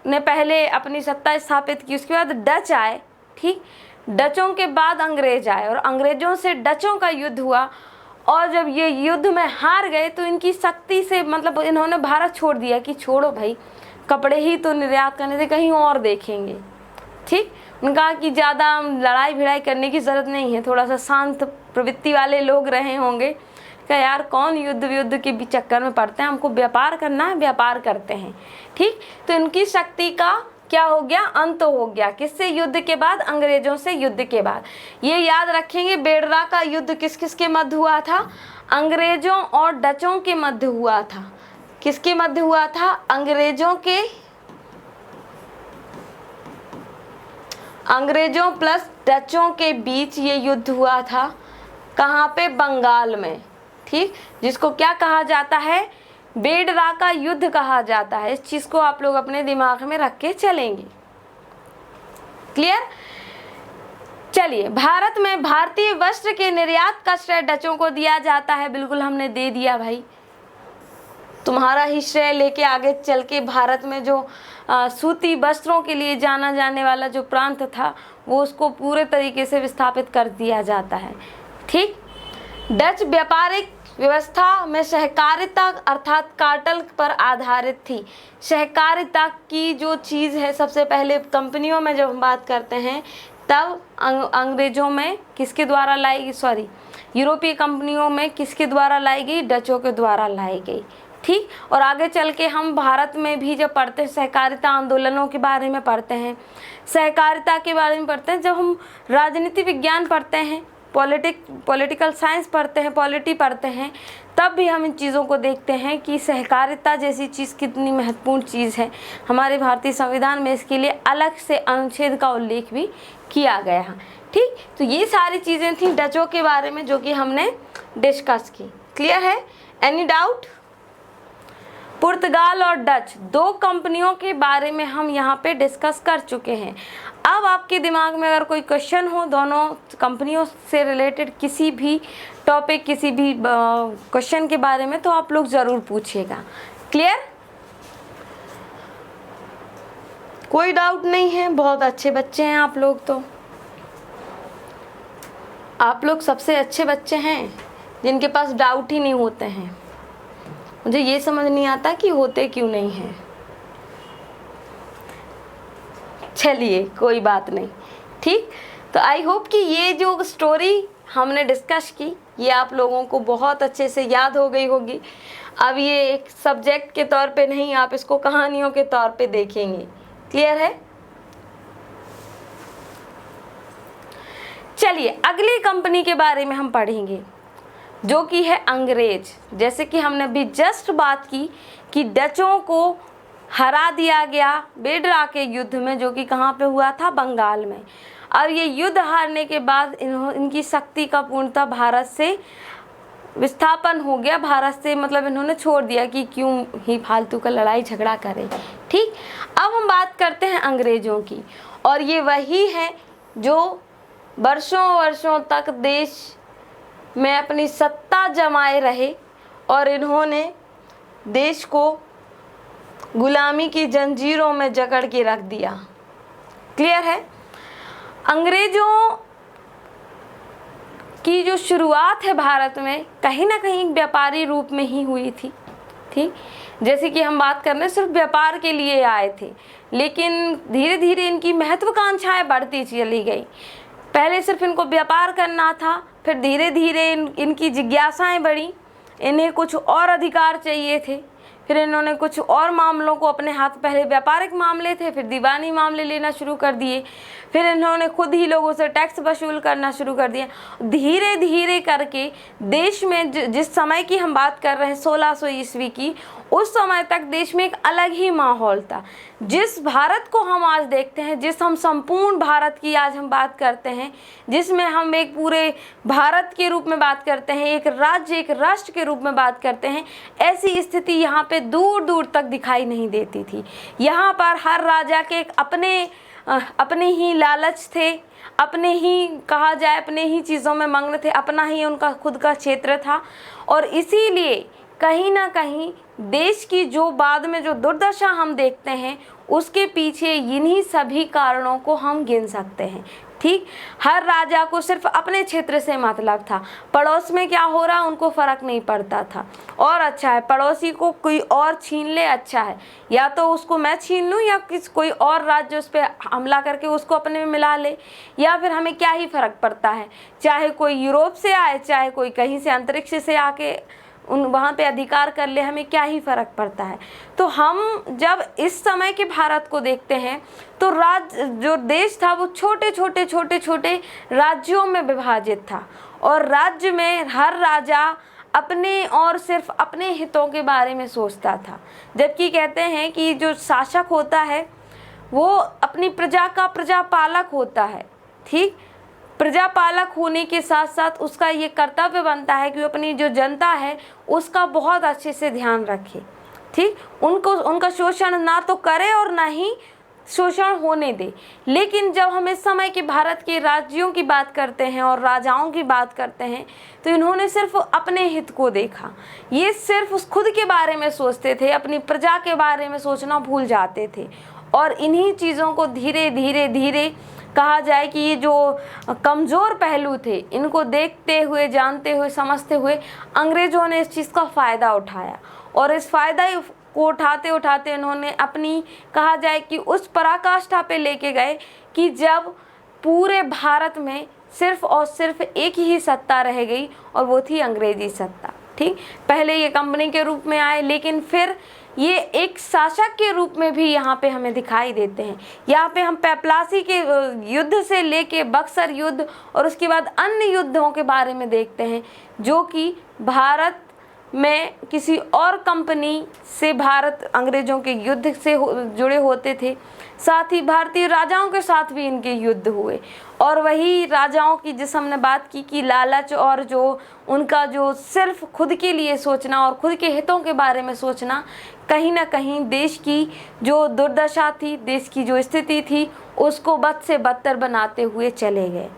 ने पहले अपनी सत्ता स्थापित की, उसके बाद डच आए, ठीक, डचों के बाद अंग्रेज आए और अंग्रेजों से डचों का युद्ध हुआ और जब ये युद्ध में हार गए तो इनकी शक्ति से मतलब इन्होंने भारत छोड़ दिया कि छोड़ो भाई, कपड़े ही तो निर्यात करने से कहीं और देखेंगे। ठीक, उन्होंने कहा कि ज़्यादा लड़ाई भिड़ाई करने की ज़रूरत नहीं है, थोड़ा सा शांत प्रवृत्ति वाले लोग रहे होंगे कि यार कौन युद्ध के चक्कर में पड़ते हैं, हमको व्यापार करना है, व्यापार करते हैं। ठीक, तो इनकी शक्ति का क्या हो गया, अंत हो गया। किससे? युद्ध के बाद, अंग्रेजों से युद्ध के बाद। ये याद रखेंगे, बेड़रा का युद्ध किस किस के मध्य हुआ था? अंग्रेजों और डचों के मध्य हुआ था। किसके मध्य हुआ था? अंग्रेजों प्लस डचों के बीच ये युद्ध हुआ था। कहाँ पे? बंगाल में। ठीक, जिसको क्या कहा जाता है? बेड़रा का युद्ध कहा जाता है। इस चीज को आप लोग अपने दिमाग में रख के चलेंगे। क्लियर? चलिए, भारत में भारतीय वस्त्र के निर्यात का श्रेय डचों को दिया जाता है। बिल्कुल हमने दे दिया भाई, तुम्हारा ही श्रेय लेके आगे चल के भारत में जो सूती वस्त्रों के लिए जाना जाने वाला जो प्रांत था वो उसको पूरे तरीके से विस्थापित कर दिया जाता है। ठीक, डच व्यापारिक व्यवस्था में सहकारिता अर्थात कार्टेल पर आधारित थी। सहकारिता की जो चीज़ है, सबसे पहले कंपनियों में जब हम बात करते हैं तब अंग्रेजों में किसके द्वारा लाई गई, सॉरी यूरोपीय कंपनियों में किसके द्वारा लाई गई? डचों के द्वारा लाई गई। ठीक, और आगे चल के हम भारत में भी जब पढ़ते हैं सहकारिता आंदोलनों के बारे में पढ़ते हैं, सहकारिता के बारे में पढ़ते हैं, जब हम राजनीति विज्ञान पढ़ते हैं, पॉलिटिकल साइंस पढ़ते हैं, पॉलिटी पढ़ते हैं, तब भी हम इन चीज़ों को देखते हैं कि सहकारिता जैसी चीज़ कितनी महत्वपूर्ण चीज़ है। हमारे भारतीय संविधान में इसके लिए अलग से अनुच्छेद का उल्लेख भी किया गया है। ठीक, तो ये सारी चीज़ें थी डचों के बारे में जो कि हमने डिस्कस की। क्लियर है? Any doubt? पुर्तगाल और डच दो कंपनियों के बारे में हम यहाँ पे डिस्कस कर चुके हैं। अब आपके दिमाग में अगर कोई क्वेश्चन हो दोनों कंपनियों से रिलेटेड किसी भी टॉपिक, किसी भी क्वेश्चन के बारे में, तो आप लोग ज़रूर पूछिएगा। क्लियर? कोई डाउट नहीं है? बहुत अच्छे बच्चे हैं आप लोग, तो आप लोग सबसे अच्छे बच्चे हैं जिनके पास डाउट ही नहीं होते हैं। मुझे ये समझ नहीं आता कि होते क्यों नहीं हैं। चलिए कोई बात नहीं। ठीक, तो आई होप कि ये जो स्टोरी हमने डिस्कस की ये आप लोगों को बहुत अच्छे से याद हो गई होगी। अब ये एक सब्जेक्ट के तौर पे नहीं, आप इसको कहानियों के तौर पे देखेंगे। क्लियर है? चलिए अगली कंपनी के बारे में हम पढ़ेंगे जो कि है अंग्रेज। जैसे कि हमने अभी जस्ट बात की कि डचों को हरा दिया गया बेड़रा के युद्ध में, जो कि कहाँ पे हुआ था? बंगाल में। और ये युद्ध हारने के बाद इनकी शक्ति का पूर्णतः भारत से विस्थापन हो गया। भारत से मतलब इन्होंने छोड़ दिया कि क्यों ही फालतू का लड़ाई झगड़ा करें। ठीक, अब हम बात करते हैं अंग्रेजों की, और ये वही है जो वर्षों वर्षों तक देश में अपनी सत्ता जमाए रहे और इन्होंने देश को गुलामी की जंजीरों में जकड़ के रख दिया। क्लियर है? अंग्रेजों की जो शुरुआत है भारत में कहीं ना कहीं व्यापारी रूप में ही हुई थी। ठीक, जैसे कि हम बात कर रहे हैं सिर्फ व्यापार के लिए आए थे, लेकिन धीरे धीरे इनकी महत्वाकांक्षाएं बढ़ती चली गई। पहले सिर्फ इनको व्यापार करना था, फिर धीरे धीरे इनकी जिज्ञासाएं बढ़ी, इन्हें कुछ और अधिकार चाहिए थे। फिर इन्होंने कुछ और मामलों को अपने हाथ, पहले व्यापारिक मामले थे, फिर दीवानी मामले लेना शुरू कर दिए। फिर इन्होंने खुद ही लोगों से टैक्स वसूल करना शुरू कर दिया। धीरे धीरे करके देश में जिस समय की हम बात कर रहे हैं 1600 ईस्वी की, उस समय तक देश में एक अलग ही माहौल था। जिस भारत को हम आज देखते हैं, जिस हम संपूर्ण भारत की आज हम बात करते हैं, जिसमें हम एक पूरे भारत के रूप में बात करते हैं, एक राज्य एक राष्ट्र के रूप में बात करते हैं, ऐसी स्थिति यहाँ पे दूर दूर तक दिखाई नहीं देती थी। यहाँ पर हर राजा के एक अपने ही लालच थे, अपने ही कहा जाए अपने ही चीज़ों में मग्न थे, अपना ही उनका खुद का क्षेत्र था। और इसीलिए कहीं ना कहीं देश की जो बाद में जो दुर्दशा हम देखते हैं, उसके पीछे इन्हीं सभी कारणों को हम गिन सकते हैं। ठीक, हर राजा को सिर्फ अपने क्षेत्र से मतलब था, पड़ोस में क्या हो रहा उनको फ़र्क नहीं पड़ता था। और अच्छा है पड़ोसी को कोई और छीन ले, अच्छा है, या तो उसको मैं छीन लूँ या कोई और राज्य उस पर हमला करके उसको अपने में मिला ले, या फिर हमें क्या ही फ़र्क पड़ता है, चाहे कोई यूरोप से आए, चाहे कोई कहीं से अंतरिक्ष से आके वहाँ पे अधिकार कर ले, हमें क्या ही फ़र्क पड़ता है। तो हम जब इस समय के भारत को देखते हैं तो जो देश था वो छोटे छोटे राज्यों में विभाजित था, और राज्य में हर राजा अपने और सिर्फ अपने हितों के बारे में सोचता था। जबकि कहते हैं कि जो शासक होता है वो अपनी प्रजा का प्रजापालक होता है। ठीक, प्रजापालक होने के साथ साथ उसका ये कर्तव्य बनता है कि वो अपनी जो जनता है उसका बहुत अच्छे से ध्यान रखे। ठीक, उनका शोषण ना तो करे और ना ही शोषण होने दे। लेकिन जब हम इस समय के भारत के राज्यों की बात करते हैं और राजाओं की बात करते हैं तो इन्होंने सिर्फ अपने हित को देखा। ये सिर्फ उस खुद के बारे में सोचते थे, अपनी प्रजा के बारे में सोचना भूल जाते थे। और इन्हीं चीज़ों को धीरे धीरे कहा जाए कि ये जो कमज़ोर पहलू थे, इनको देखते हुए, जानते हुए, समझते हुए अंग्रेज़ों ने इस चीज़ का फ़ायदा उठाया। और इस फ़ायदा को उठाते उठाते इन्होंने अपनी कहा जाए कि उस पराकाष्ठा पे लेके गए कि जब पूरे भारत में सिर्फ और सिर्फ एक ही सत्ता रह गई, और वो थी अंग्रेज़ी सत्ता। ठीक, पहले ये कंपनी के रूप में आए, लेकिन फिर ये एक शासक के रूप में भी यहाँ पे हमें दिखाई देते हैं। यहाँ पे हम पेपलासी के युद्ध से लेके बक्सर युद्ध और उसके बाद अन्य युद्धों के बारे में देखते हैं, जो कि भारत में किसी और कंपनी से भारत अंग्रेज़ों के युद्ध से जुड़े होते थे। साथ ही भारतीय राजाओं के साथ भी इनके युद्ध हुए। और वही राजाओं की जिस हमने बात की कि लालच और जो उनका जो सिर्फ खुद के लिए सोचना और खुद के हितों के बारे में सोचना, कहीं ना कहीं देश की जो दुर्दशा थी, देश की जो स्थिति थी, उसको बद से बदतर बनाते हुए चले गए।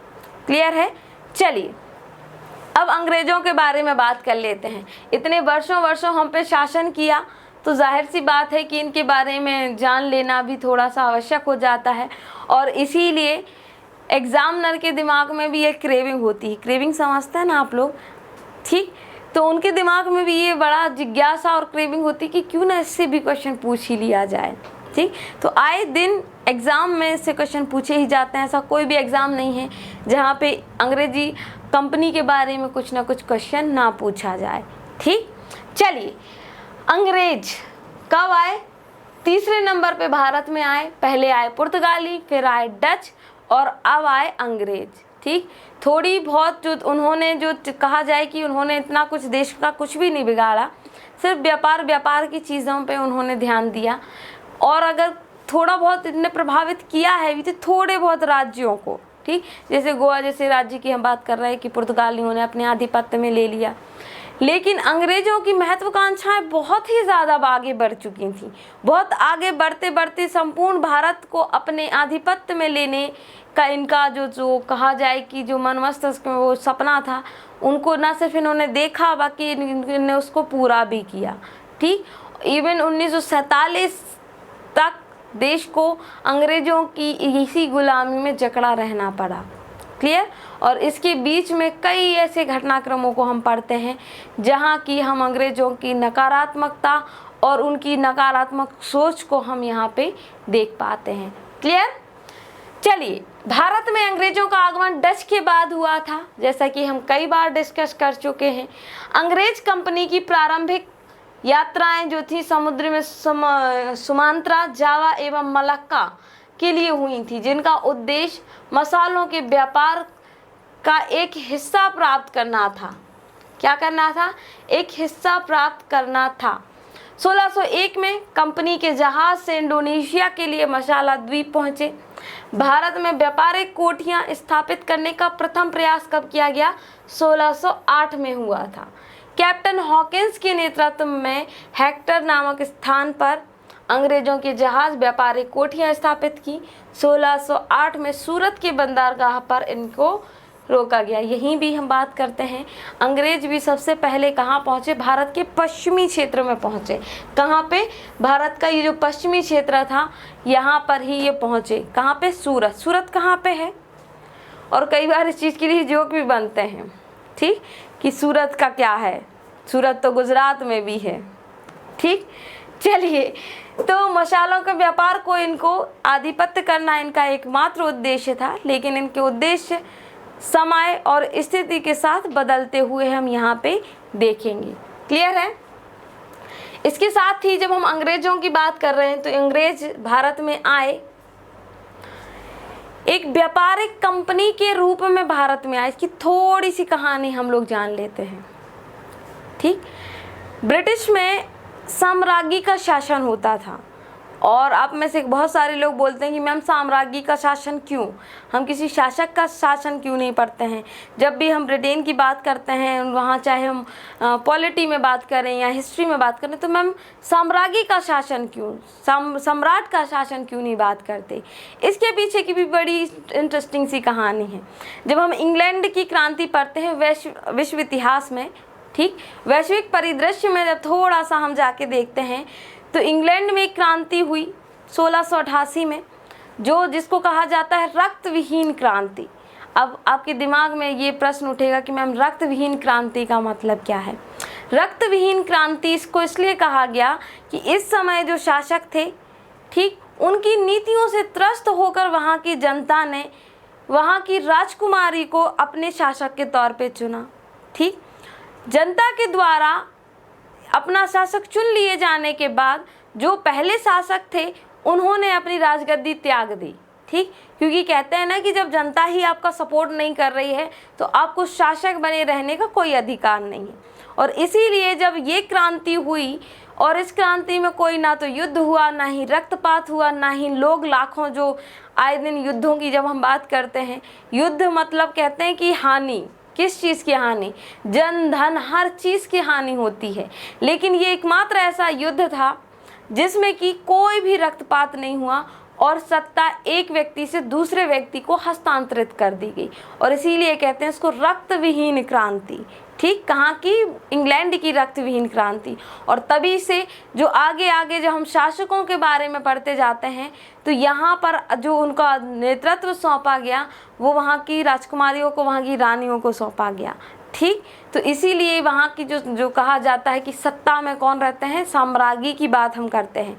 क्लियर है? चलिए अब अंग्रेज़ों के बारे में बात कर लेते हैं। इतने वर्षों हम पे शासन किया, तो जाहिर सी बात है कि इनके बारे में जान लेना भी थोड़ा सा आवश्यक हो जाता है। और इसीलिए एग्ज़ामिनर के दिमाग में भी एक क्रेविंग होती है। क्रेविंग समझते हैं ना आप लोग? ठीक, तो उनके दिमाग में भी ये बड़ा जिज्ञासा और क्रेविंग होती है कि क्यों ना इससे भी क्वेश्चन पूछ ही लिया जाए। ठीक, तो आए दिन एग्ज़ाम में इससे क्वेश्चन पूछे ही जाते हैं। ऐसा कोई भी एग्ज़ाम नहीं है जहाँ पे अंग्रेजी कंपनी के बारे में कुछ ना कुछ क्वेश्चन ना पूछा जाए। ठीक, चलिए अंग्रेज कब आए? तीसरे नंबर पे भारत में आए। पहले आए पुर्तगाली, फिर आए डच, और अब आए अंग्रेज। ठीक, थोड़ी बहुत जो उन्होंने जो कहा जाए कि उन्होंने इतना कुछ देश का कुछ भी नहीं बिगाड़ा, सिर्फ व्यापार की चीज़ों पे उन्होंने ध्यान दिया। और अगर थोड़ा बहुत इतने प्रभावित किया है भी तो थोड़े बहुत राज्यों को। ठीक, जैसे गोवा जैसे राज्य की हम बात कर रहे हैं कि पुर्तगालियों ने अपने आधिपत्य में ले लिया। लेकिन अंग्रेज़ों की महत्वाकांक्षाएं बहुत ही ज़्यादा आगे बढ़ चुकी थी। बहुत आगे बढ़ते बढ़ते संपूर्ण भारत को अपने आधिपत्य में लेने का इनका जो कहा जाए कि जो मन मस्तिष्क में वो सपना था, उनको न सिर्फ इन्होंने देखा बल्कि इन्होंने उसको पूरा भी किया। ठीक, इवन 1947 तक देश को अंग्रेज़ों की इसी गुलामी में जकड़ा रहना पड़ा। क्लियर? और इसके बीच में कई ऐसे घटनाक्रमों को हम पढ़ते हैं जहाँ की हम अंग्रेज़ों की नकारात्मकता और उनकी नकारात्मक सोच को हम यहाँ पे देख पाते हैं। क्लियर? चलिए, भारत में अंग्रेज़ों का आगमन डच के बाद हुआ था, जैसा कि हम कई बार डिस्कस कर चुके हैं। अंग्रेज कंपनी की प्रारंभिक यात्राएं जो थी समुद्र में सुमात्रा, जावा एवं मलक्का के लिए हुई थी, जिनका उद्देश्य मसालों के व्यापार का एक हिस्सा प्राप्त करना था। क्या करना था? एक हिस्सा प्राप्त करना था। 1601 में कंपनी के जहाज से इंडोनेशिया के लिए मसाला द्वीप पहुंचे। भारत में व्यापारिक कोठियां स्थापित करने का प्रथम प्रयास कब किया गया? 1608 में हुआ था। कैप्टन हॉकिंस के नेतृत्व में हेक्टर नामक स्थान पर अंग्रेजों के जहाज व्यापारिक कोठियां स्थापित की। 1608 में सूरत के बंदरगाह पर इनको रोका गया। यहीं भी हम बात करते हैं, अंग्रेज भी सबसे पहले कहाँ पहुँचे? भारत के पश्चिमी क्षेत्र में पहुँचे। कहाँ पे? भारत का ये जो पश्चिमी क्षेत्र था यहाँ पर ही ये पहुँचे। कहाँ पे? सूरत। सूरत कहाँ पे है? और कई बार इस चीज़ के लिए जोक भी बनते हैं, ठीक, कि सूरत का क्या है? सूरत तो गुजरात में भी है, ठीक। चलिए, तो मसालों के व्यापार को इनको आधिपत्य करना इनका एकमात्र उद्देश्य था, लेकिन इनके उद्देश्य समय और स्थिति के साथ बदलते हुए हम यहाँ पे देखेंगे। क्लियर है? इसके साथ ही जब हम अंग्रेजों की बात कर रहे हैं तो अंग्रेज भारत में आए, एक व्यापारिक कंपनी के रूप में भारत में आए। इसकी थोड़ी सी कहानी हम लोग जान लेते हैं, ठीक। ब्रिटिश में साम्राज्य का शासन होता था, और आप में से बहुत सारे लोग बोलते हैं कि मैम साम्राज्य का शासन क्यों, हम किसी शासक का शासन क्यों नहीं पढ़ते हैं? जब भी हम ब्रिटेन की बात करते हैं, वहाँ चाहे हम पॉलिटी में बात करें या हिस्ट्री में बात करें, तो मैम साम्राज्य का शासन क्यों, सम्राट का शासन क्यों नहीं बात करते? इसके पीछे की भी बड़ी इंटरेस्टिंग सी कहानी है। जब हम इंग्लैंड की क्रांति पढ़ते हैं विश्व इतिहास में, ठीक, वैश्विक परिदृश्य में जब थोड़ा सा हम जाके देखते हैं तो इंग्लैंड में एक क्रांति हुई 1688 में, जिसको कहा जाता है रक्त विहीन क्रांति। अब आपके दिमाग में ये प्रश्न उठेगा कि मैम रक्त विहीन क्रांति का मतलब क्या है? रक्त विहीन क्रांति इसको इसलिए कहा गया कि इस समय जो शासक थे, ठीक, उनकी नीतियों से त्रस्त होकर वहाँ की जनता ने वहाँ की राजकुमारी को अपने शासक के तौर पे चुना, ठीक। जनता के द्वारा अपना शासक चुन लिए जाने के बाद जो पहले शासक थे उन्होंने अपनी राजगद्दी त्याग दी, ठीक, क्योंकि कहते हैं ना कि जब जनता ही आपका सपोर्ट नहीं कर रही है तो आपको शासक बने रहने का कोई अधिकार नहीं है। और इसीलिए जब ये क्रांति हुई, और इस क्रांति में कोई ना तो युद्ध हुआ, ना ही रक्तपात हुआ, ना ही लोग लाखों, जो आए दिन युद्धों की जब हम बात करते हैं, युद्ध मतलब कहते हैं कि हानि, किस चीज़ की हानि? जन धन हर चीज़ की हानि होती है। लेकिन ये एकमात्र ऐसा युद्ध था जिसमें कि कोई भी रक्तपात नहीं हुआ और सत्ता एक व्यक्ति से दूसरे व्यक्ति को हस्तांतरित कर दी गई, और इसीलिए कहते हैं इसको रक्त विहीन क्रांति, ठीक। कहाँ की? इंग्लैंड की रक्त विहीन क्रांति। और तभी से जो आगे आगे जब हम शासकों के बारे में पढ़ते जाते हैं तो यहाँ पर जो उनका नेतृत्व सौंपा गया वो वहाँ की राजकुमारियों को, वहाँ की रानियों को सौंपा गया, ठीक। तो इसीलिए वहाँ की जो कहा जाता है कि सत्ता में कौन रहते हैं, साम्राज्य की बात हम करते हैं।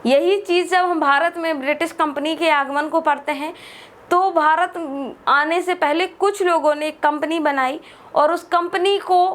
यही चीज़ जब हम भारत में ब्रिटिश कंपनी के आगमन को पढ़ते हैं तो भारत आने से पहले कुछ लोगों ने एक कंपनी बनाई और उस कंपनी को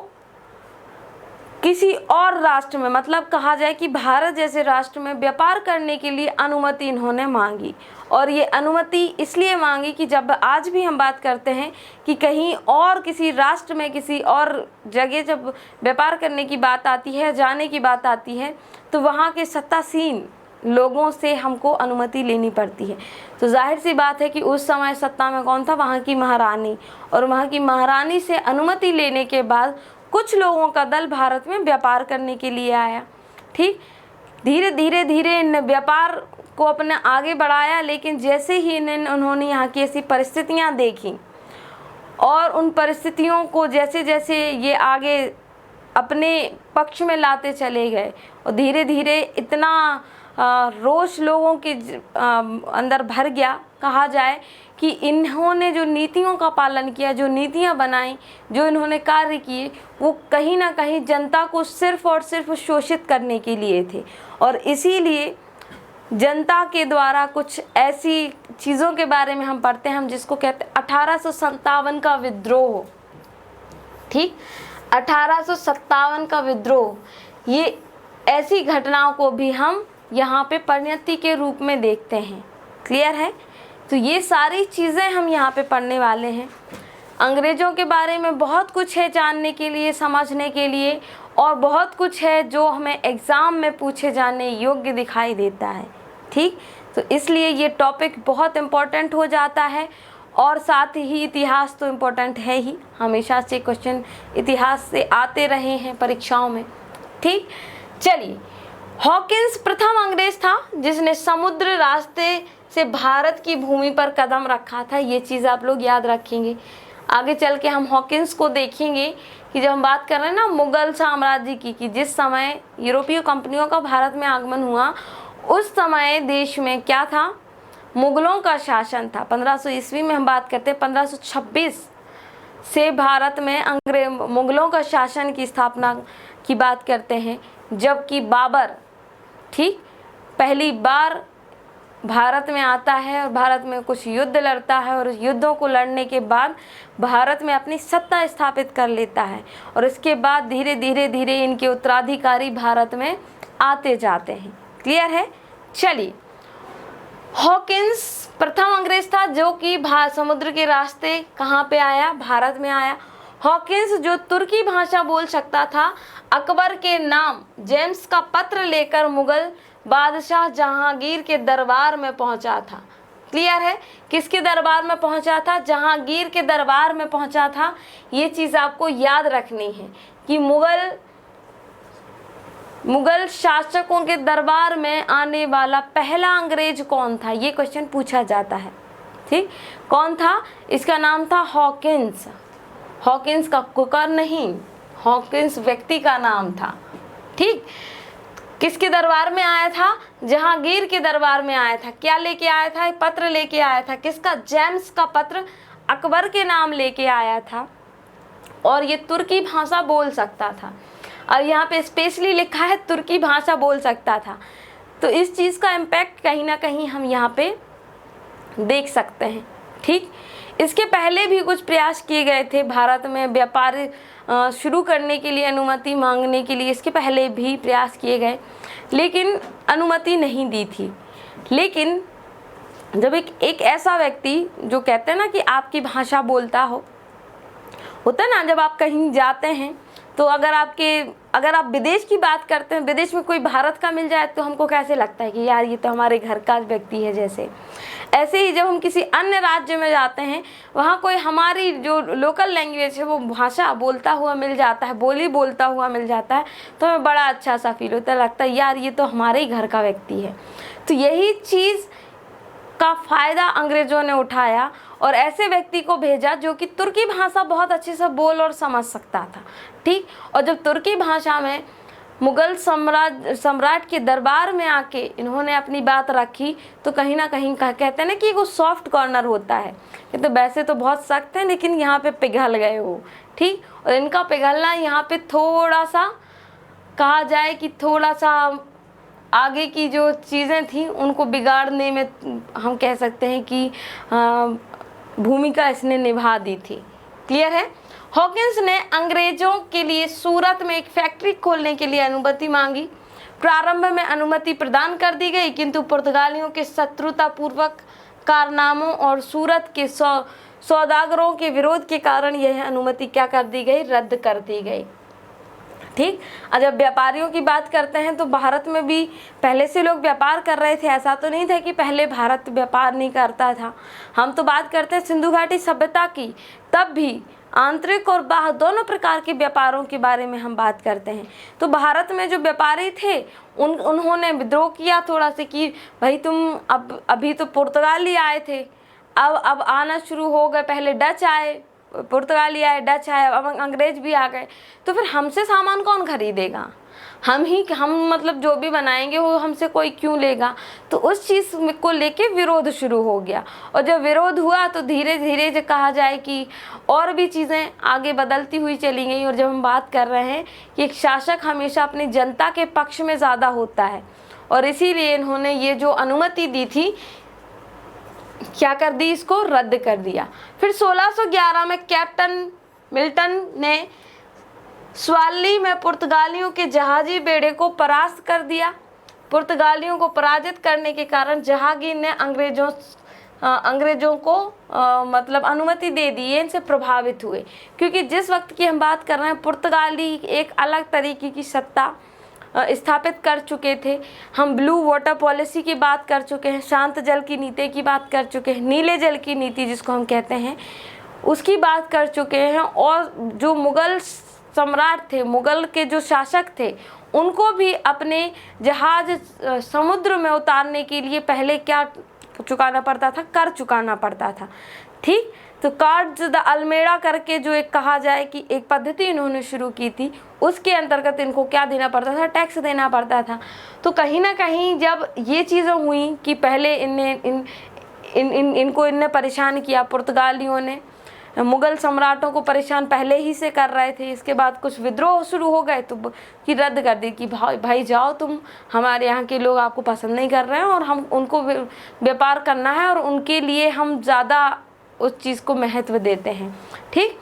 किसी और राष्ट्र में, मतलब कहा जाए कि भारत जैसे राष्ट्र में व्यापार करने के लिए अनुमति इन्होंने मांगी। और ये अनुमति इसलिए मांगी कि जब आज भी हम बात करते हैं कि कहीं और किसी राष्ट्र में, किसी और जगह जब व्यापार करने की बात आती है, जाने की बात आती है, तो वहाँ के सत्तासीन लोगों से हमको अनुमति लेनी पड़ती है। तो जाहिर सी बात है कि उस समय सत्ता में कौन था? वहाँ की महारानी। और वहाँ की महारानी से अनुमति लेने के बाद कुछ लोगों का दल भारत में व्यापार करने के लिए आया, ठीक। धीरे धीरे इन व्यापार को अपने आगे बढ़ाया, लेकिन जैसे ही उन्होंने यहाँ की ऐसी परिस्थितियाँ देखी और उन परिस्थितियों को जैसे जैसे ये आगे अपने पक्ष में लाते चले गए, और धीरे धीरे इतना रोष लोगों के अंदर भर गया, कहा जाए कि इन्होंने जो नीतियों का पालन किया, जो नीतियां बनाई, जो इन्होंने कार्य किए, वो कहीं ना कहीं जनता को सिर्फ और सिर्फ शोषित करने के लिए थे। और इसीलिए जनता के द्वारा कुछ ऐसी चीज़ों के बारे में हम पढ़ते हैं, हम जिसको कहते हैं 1857 का विद्रोह, ठीक। 1857 का विद्रोह, ये ऐसी घटनाओं को भी हम यहाँ पे परिणति के रूप में देखते हैं। क्लियर है? तो ये सारी चीज़ें हम यहाँ पे पढ़ने वाले हैं। अंग्रेज़ों के बारे में बहुत कुछ है जानने के लिए, समझने के लिए, और बहुत कुछ है जो हमें एग्ज़ाम में पूछे जाने योग्य दिखाई देता है। ठीक, तो इसलिए ये टॉपिक बहुत इम्पोर्टेंट हो जाता है। और साथ ही इतिहास तो इम्पोर्टेंट है ही, हमेशा से क्वेश्चन इतिहास से आते रहे हैं परीक्षाओं में। ठीक, चलिए, हॉकिंस प्रथम अंग्रेज था जिसने समुद्र रास्ते से भारत की भूमि पर कदम रखा था। ये चीज़ आप लोग याद रखेंगे। आगे चल के हम हॉकिंस को देखेंगे कि जब हम बात कर रहे हैं ना मुग़ल साम्राज्य की, कि जिस समय यूरोपीय कंपनियों का भारत में आगमन हुआ, उस समय देश में क्या था, मुग़लों का शासन था। 1500 ईस्वी में हम बात करते हैं, 1526 से भारत में मुग़लों का शासन की स्थापना की बात करते हैं, जबकि बाबर ठीक पहली बार भारत में आता है और भारत में कुछ युद्ध लड़ता है, और युद्धों को लड़ने के बाद भारत में अपनी सत्ता स्थापित कर लेता है, और इसके बाद धीरे धीरे इनके उत्तराधिकारी भारत में आते जाते हैं। क्लियर है? चलिए, हॉकिंस प्रथम अंग्रेज था जो कि समुद्र के रास्ते कहाँ पे आया, भारत में आया। हॉकिंस जो तुर्की भाषा बोल सकता था, अकबर के नाम जेम्स का पत्र लेकर मुग़ल बादशाह जहांगीर के दरबार में पहुंचा था। क्लियर है? किसके दरबार में पहुंचा था? जहांगीर के दरबार में पहुंचा था। ये चीज़ आपको याद रखनी है कि मुग़ल शासकों के दरबार में आने वाला पहला अंग्रेज कौन था, ये क्वेश्चन पूछा जाता है। ठीक, कौन था? इसका नाम था हॉकिंस। हॉकिंस का कुकर नहीं, हॉकिंस व्यक्ति का नाम था। ठीक, किसके दरबार में आया था? जहांगीर के दरबार में आया था। क्या लेके आया था? पत्र लेके आया था। किसका? जेम्स का पत्र अकबर के नाम लेके आया था, और ये तुर्की भाषा बोल सकता था। और यहाँ पे स्पेशली लिखा है तुर्की भाषा बोल सकता था। तो इस चीज़ का इम्पैक्ट कहीं ना कहीं हम यहाँ पे देख सकते हैं। ठीक, इसके पहले भी कुछ प्रयास किए गए थे भारत में व्यापार शुरू करने के लिए, अनुमति मांगने के लिए। इसके पहले भी प्रयास किए गए, लेकिन अनुमति नहीं दी थी। लेकिन जब एक ऐसा व्यक्ति जो कहते हैं ना कि आपकी भाषा बोलता होता है ना, जब आप कहीं जाते हैं तो अगर आप विदेश की बात करते हैं, विदेश में कोई भारत का मिल जाए तो हमको कैसे लगता है कि यार ये तो हमारे घर का व्यक्ति है। जैसे ऐसे ही जब हम किसी अन्य राज्य में जाते हैं, वहाँ कोई हमारी जो लोकल लैंग्वेज है वो भाषा बोलता हुआ मिल जाता है, बोली बोलता हुआ मिल जाता है, तो हमें बड़ा अच्छा सा फील होता है, लगता है यार ये तो हमारे ही घर का व्यक्ति है। तो यही चीज़ का फ़ायदा अंग्रेज़ों ने उठाया और ऐसे व्यक्ति को भेजा जो कि तुर्की भाषा बहुत अच्छे से बोल और समझ सकता था। ठीक, और जब तुर्की भाषा में मुग़ल सम्राट के दरबार में आके इन्होंने अपनी बात रखी, तो कहीं ना कहीं कहते हैं ना कि वो सॉफ्ट कॉर्नर होता है, कि तो वैसे तो बहुत सख्त है लेकिन यहाँ पे पिघल गए हो। ठीक, और इनका पिघलना यहाँ पे थोड़ा सा कहा जाए कि थोड़ा सा आगे की जो चीज़ें थी उनको बिगाड़ने में हम कह सकते हैं कि भूमिका इसने निभा दी थी। क्लियर है? हॉकिंस ने अंग्रेज़ों के लिए सूरत में एक फैक्ट्री खोलने के लिए अनुमति मांगी। प्रारंभ में अनुमति प्रदान कर दी गई, किंतु पुर्तगालियों के शत्रुतापूर्वक कारनामों और सूरत के सौदागरों के विरोध के कारण यह अनुमति क्या कर दी गई? रद्द कर दी गई। ठीक, और जब व्यापारियों की बात करते हैं तो भारत में भी पहले से लोग व्यापार कर रहे थे। ऐसा तो नहीं था कि पहले भारत व्यापार नहीं करता था। हम तो बात करते हैं सिंधु घाटी सभ्यता की, तब भी आंतरिक और बाह्य दोनों प्रकार के व्यापारों के बारे में हम बात करते हैं। तो भारत में जो व्यापारी थे उन्होंने विद्रोह किया थोड़ा सा कि भाई तुम अभी तो पुर्तगाली आए थे, अब आना शुरू हो गए। पहले डच आए, पुर्तगाली आए, डच आए, अब अंग्रेज भी आ गए, तो फिर हमसे सामान कौन खरीदेगा? हम मतलब जो भी बनाएंगे वो हमसे कोई क्यों लेगा? तो उस चीज़ को लेके विरोध शुरू हो गया, और जब विरोध हुआ तो धीरे धीरे जो कहा जाए कि और भी चीज़ें आगे बदलती हुई चली गई। और जब हम बात कर रहे हैं कि एक शासक हमेशा अपनी जनता के पक्ष में ज़्यादा होता है, और इसीलिए इन्होंने ये जो अनुमति दी थी क्या कर दी? इसको रद्द कर दिया। फिर 1611 में कैप्टन मिल्टन ने स्वाली में पुर्तगालियों के जहाजी बेड़े को परास्त कर दिया। पुर्तगालियों को पराजित करने के कारण जहांगीर ने अंग्रेजों को मतलब अनुमति दे दी। ये इनसे प्रभावित हुए, क्योंकि जिस वक्त की हम बात कर रहे हैं पुर्तगाली एक अलग तरीके की सत्ता स्थापित कर चुके थे। हम ब्लू वाटर पॉलिसी की बात कर चुके हैं, शांत जल की नीति की बात कर चुके हैं, नीले जल की नीति जिसको हम कहते हैं उसकी बात कर चुके हैं। और जो मुग़ल सम्राट थे, मुग़ल के जो शासक थे, उनको भी अपने जहाज समुद्र में उतारने के लिए पहले क्या चुकाना पड़ता था? कर चुकाना पड़ता था। ठीक, तो कार्ड्स द अल्मेड़ा करके जो एक कहा जाए कि एक पद्धति इन्होंने शुरू की थी, उसके अंतर्गत इनको क्या देना पड़ता था? टैक्स देना पड़ता था। तो कहीं ना कहीं जब ये चीज़ें हुई कि पहले इनको इनने परेशान किया, पुर्तगालियों ने मुग़ल सम्राटों को परेशान पहले ही से कर रहे थे। इसके बाद कुछ विद्रोह शुरू हो गए तो कि रद्द कर दी कि भाई जाओ तुम, हमारे यहाँ के लोग आपको पसंद नहीं कर रहे हैं और हम उनको व्यापार करना है और उनके लिए हम ज़्यादा उस चीज़ को महत्व देते हैं। ठीक,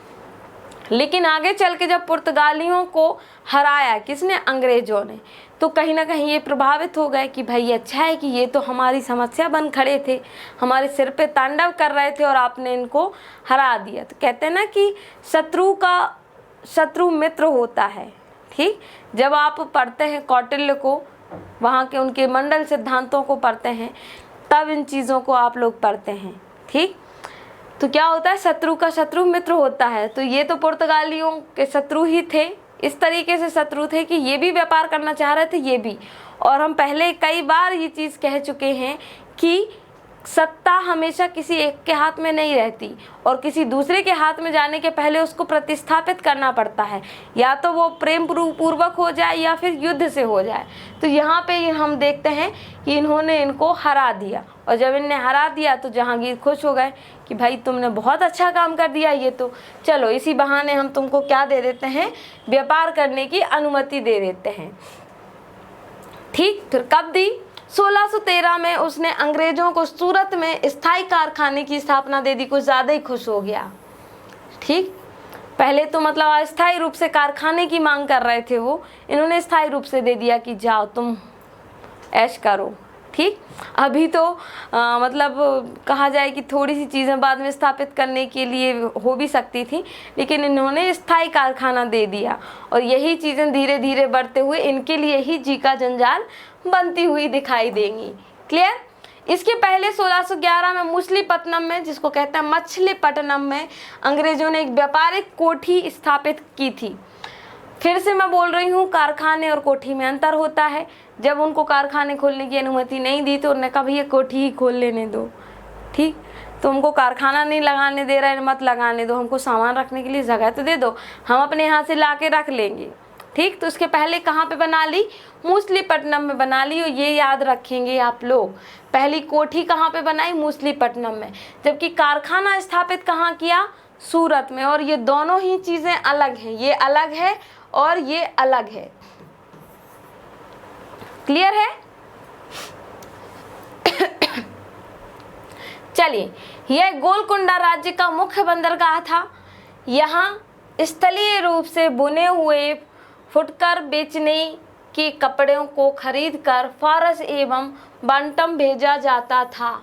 लेकिन आगे चल के जब पुर्तगालियों को हराया किसने? अंग्रेज़ों ने, तो कहीं ना कहीं ये प्रभावित हो गए कि भाई अच्छा है कि ये तो हमारी समस्या बन खड़े थे, हमारे सिर पे तांडव कर रहे थे और आपने इनको हरा दिया। तो कहते हैं ना कि शत्रु मित्र होता है। ठीक, जब आप पढ़ते हैं कौटिल्य को, वहाँ के उनके मंडल सिद्धांतों को पढ़ते हैं, तब इन चीज़ों को आप लोग पढ़ते हैं। ठीक, तो क्या होता है? शत्रु का शत्रु मित्र होता है। तो ये तो पुर्तगालियों के शत्रु ही थे, इस तरीके से शत्रु थे कि ये भी व्यापार करना चाह रहे थे, ये भी। और हम पहले कई बार ये चीज़ कह चुके हैं कि सत्ता हमेशा किसी एक के हाथ में नहीं रहती और किसी दूसरे के हाथ में जाने के पहले उसको प्रतिस्थापित करना पड़ता है, या तो वो प्रेम पूर्वक हो जाए या फिर युद्ध से हो जाए। तो यहाँ पे हम देखते हैं कि इन्होंने इनको हरा दिया, और जब इन्हें हरा दिया तो जहांगीर खुश हो गए कि भाई तुमने बहुत अच्छा काम कर दिया, ये तो चलो इसी बहाने हम तुमको क्या दे देते हैं? व्यापार करने की अनुमति दे देते हैं। ठीक, फिर कब दी? 1613 में उसने अंग्रेजों को सूरत में स्थायी कारखाने की स्थापना दे दी। कुछ ज़्यादा ही खुश हो गया। ठीक, पहले तो मतलब अस्थायी रूप से कारखाने की मांग कर रहे थे वो, इन्होंने स्थायी रूप से दे दिया कि जाओ तुम ऐश करो। ठीक, अभी तो मतलब कहा जाए कि थोड़ी सी चीज़ें बाद में स्थापित करने के लिए हो भी सकती थी, लेकिन इन्होंने स्थायी कारखाना दे दिया और यही चीज़ें धीरे धीरे बढ़ते हुए इनके लिए ही जी का जंजाल बनती हुई दिखाई देंगी। क्लियर? इसके पहले 1611 में मछलीपट्टनम में, जिसको कहते हैं मछलीपट्टनम में, अंग्रेजों ने एक व्यापारिक कोठी स्थापित की थी। फिर से मैं बोल रही हूँ, कारखाने और कोठी में अंतर होता है। जब उनको कारखाने खोलने की अनुमति नहीं दी तो उन्होंने कहा भैया कोठी ही खोल लेने दो। ठीक, तो हमको कारखाना नहीं लगाने दे रहे, मत लगाने दो, हमको सामान रखने के लिए जगह तो दे दो, हम अपने यहाँ से ला के रख लेंगे। ठीक, तो उसके पहले कहाँ पे बना ली? मछलीपट्टनम में बना ली। और ये याद रखेंगे आप लोग, पहली कोठी कहाँ पे बनाई? मछलीपट्टनम में, जबकि कारखाना स्थापित कहाँ किया? सूरत में। और ये दोनों ही चीज़ें अलग हैं, ये अलग है और ये अलग है। क्लियर है? चलिए, यह गोलकुंडा राज्य का मुख्य बंदरगाह था। यहाँ स्थलीय रूप से बुने हुए फुटकर बेचने के कपड़ों को खरीदकर फारस एवं बंटम भेजा जाता था,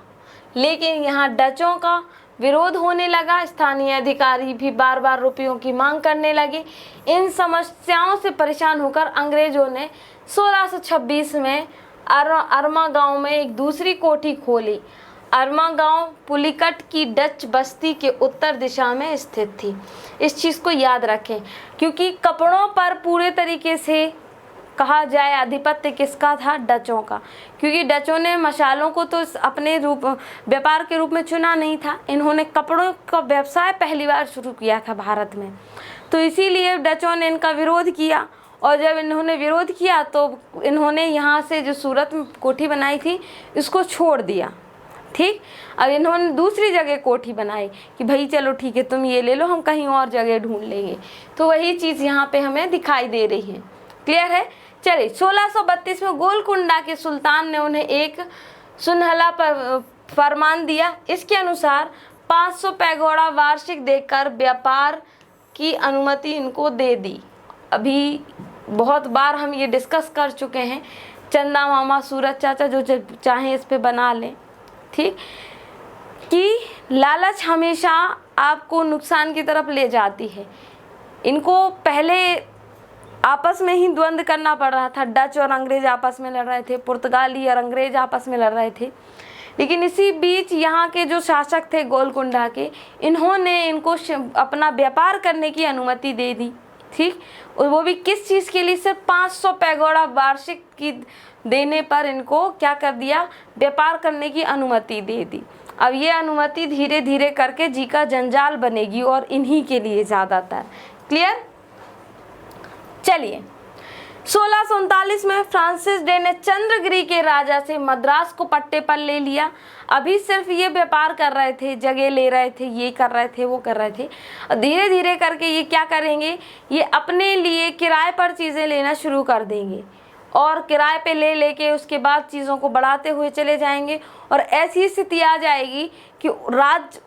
लेकिन यहाँ डचों का विरोध होने लगा। स्थानीय अधिकारी भी बार बार रुपयों की मांग करने लगे। इन समस्याओं से परेशान होकर अंग्रेजों ने 1626 में अरमा गांव में एक दूसरी कोठी खोली। अरमा गांव पुलिकट की डच बस्ती के उत्तर दिशा में स्थित थी। इस चीज़ को याद रखें, क्योंकि कपड़ों पर पूरे तरीके से कहा जाए आधिपत्य किसका था? डचों का, क्योंकि डचों ने मसालों को तो अपने रूप व्यापार के रूप में चुना नहीं था। इन्होंने कपड़ों का व्यवसाय पहली बार शुरू किया था भारत में, तो इसीलिए डचों ने इनका विरोध किया। और जब इन्होंने विरोध किया तो इन्होंने यहाँ से जो सूरत में कोठी बनाई थी इसको छोड़ दिया। ठीक, अब इन्होंने दूसरी जगह कोठी बनाई कि भाई चलो ठीक है तुम ये ले लो, हम कहीं और जगह ढूंढ लेंगे। तो वही चीज़ यहाँ पे हमें दिखाई दे रही है। क्लियर है? चलिए, 1632 में गोलकुंडा के सुल्तान ने उन्हें एक सुनहला फरमान दिया। इसके अनुसार 500 पैगोडा वार्षिक देकर व्यापार की अनुमति इनको दे दी। अभी बहुत बार हम ये डिस्कस कर चुके हैं चंदा मामा, सूरज चाचा, जो चाहें इस पे बना लें। ठीक, कि लालच हमेशा आपको नुकसान की तरफ ले जाती है। इनको पहले आपस में ही द्वंद्व करना पड़ रहा था, डच और अंग्रेज आपस में लड़ रहे थे, पुर्तगाली और अंग्रेज आपस में लड़ रहे थे, लेकिन इसी बीच यहाँ के जो शासक थे गोलकुंडा के, इन्होंने इनको अपना व्यापार करने की अनुमति दे दी। ठीक, और वो भी किस चीज़ के लिए? सिर्फ 500 पैगोडा वार्षिक की देने पर इनको क्या कर दिया? व्यापार करने की अनुमति दे दी। अब ये अनुमति धीरे धीरे करके जी का जंजाल बनेगी और इन्हीं के लिए ज़्यादातर। क्लियर? चलिए, 1639 में फ्रांसिस डे ने चंद्रगिरी के राजा से मद्रास को पट्टे पर ले लिया। अभी सिर्फ ये व्यापार कर रहे थे, जगह ले रहे थे, ये कर रहे थे, वो कर रहे थे। धीरे धीरे करके ये क्या करेंगे? ये अपने लिए किराए पर चीज़ें लेना शुरू कर देंगे और किराए पे ले लेके उसके बाद चीज़ों को बढ़ाते हुए चले जाएंगे। और ऐसी स्थिति आ जाएगी कि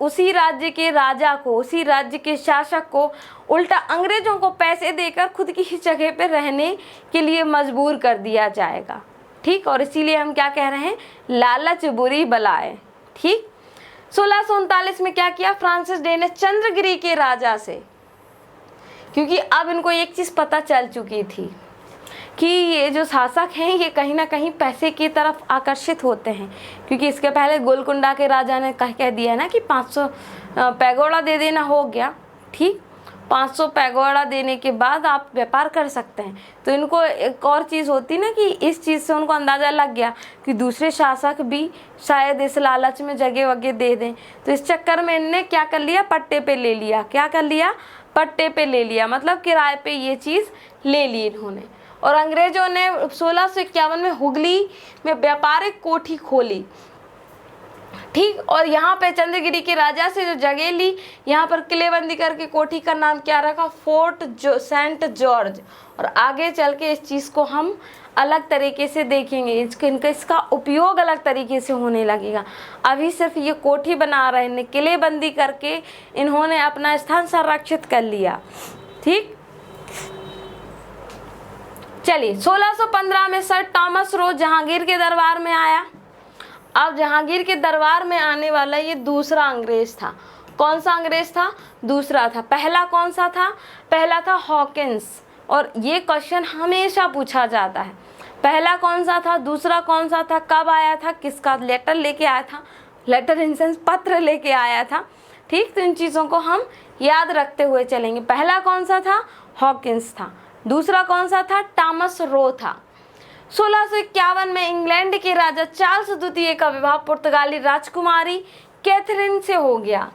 उसी राज्य के राजा को, उसी राज्य के शासक को उल्टा अंग्रेजों को पैसे देकर खुद की ही जगह पे रहने के लिए मजबूर कर दिया जाएगा। ठीक, और इसीलिए हम क्या कह रहे हैं? लालच बुरी बलाए। ठीक, 1639 में क्या किया फ्रांसिस डे ने? चंद्रगिरी के राजा से, क्योंकि अब इनको एक चीज़ पता चल चुकी थी कि ये जो शासक हैं ये कहीं ना कहीं पैसे की तरफ आकर्षित होते हैं, क्योंकि इसके पहले गोलकुंडा के राजा ने कह दिया ना कि 500 पैगोडा दे देना, हो गया। ठीक, 500 पैगोडा देने के बाद आप व्यापार कर सकते हैं। तो इनको एक और चीज़ होती ना कि इस चीज़ से उनको अंदाज़ा लग गया कि दूसरे शासक भी शायद इस लालच में जगह वगह दे दें, तो इस चक्कर में इनने क्या कर लिया? पट्टे पे ले लिया। क्या कर लिया? पट्टे पे ले लिया, मतलब किराए पे ये चीज़ ले ली इन्होंने। और अंग्रेजों ने 1651 में हुगली में व्यापारिक कोठी खोली। ठीक, और यहाँ पे चंद्रगिरी के राजा से जो जगह ली, यहाँ पर किलेबंदी करके कोठी का नाम क्या रखा? Fort Saint George. और आगे चल के इस चीज़ को हम अलग तरीके से देखेंगे, इसका उपयोग अलग तरीके से होने लगेगा। अभी सिर्फ ये कोठी बना रहे हैं, किलेबंदी करके इन्होंने अपना स्थान संरक्षित कर लिया। ठीक, चलिए, 1615 में सर टॉमस रो जहांगीर के दरबार में आया। अब जहांगीर के दरबार में आने वाला ये दूसरा अंग्रेज था। कौन सा अंग्रेज था? दूसरा था। पहला कौन सा था? पहला था हॉकिंस। और ये क्वेश्चन हमेशा पूछा जाता है, पहला कौन सा था, दूसरा कौन सा था, कब आया था, किसका लेटर लेके आया था? लेटर इन सेंस पत्र लेके आया था। ठीक, तो इन चीज़ों को हम याद रखते हुए चलेंगे। पहला कौन सा था? हॉकिंस था। दूसरा कौन सा था? टॉमस रो था। 1651 में इंग्लैंड के राजा चार्ल्स द्वितीय का विवाह पुर्तगाली राजकुमारी कैथरीन से हो गया।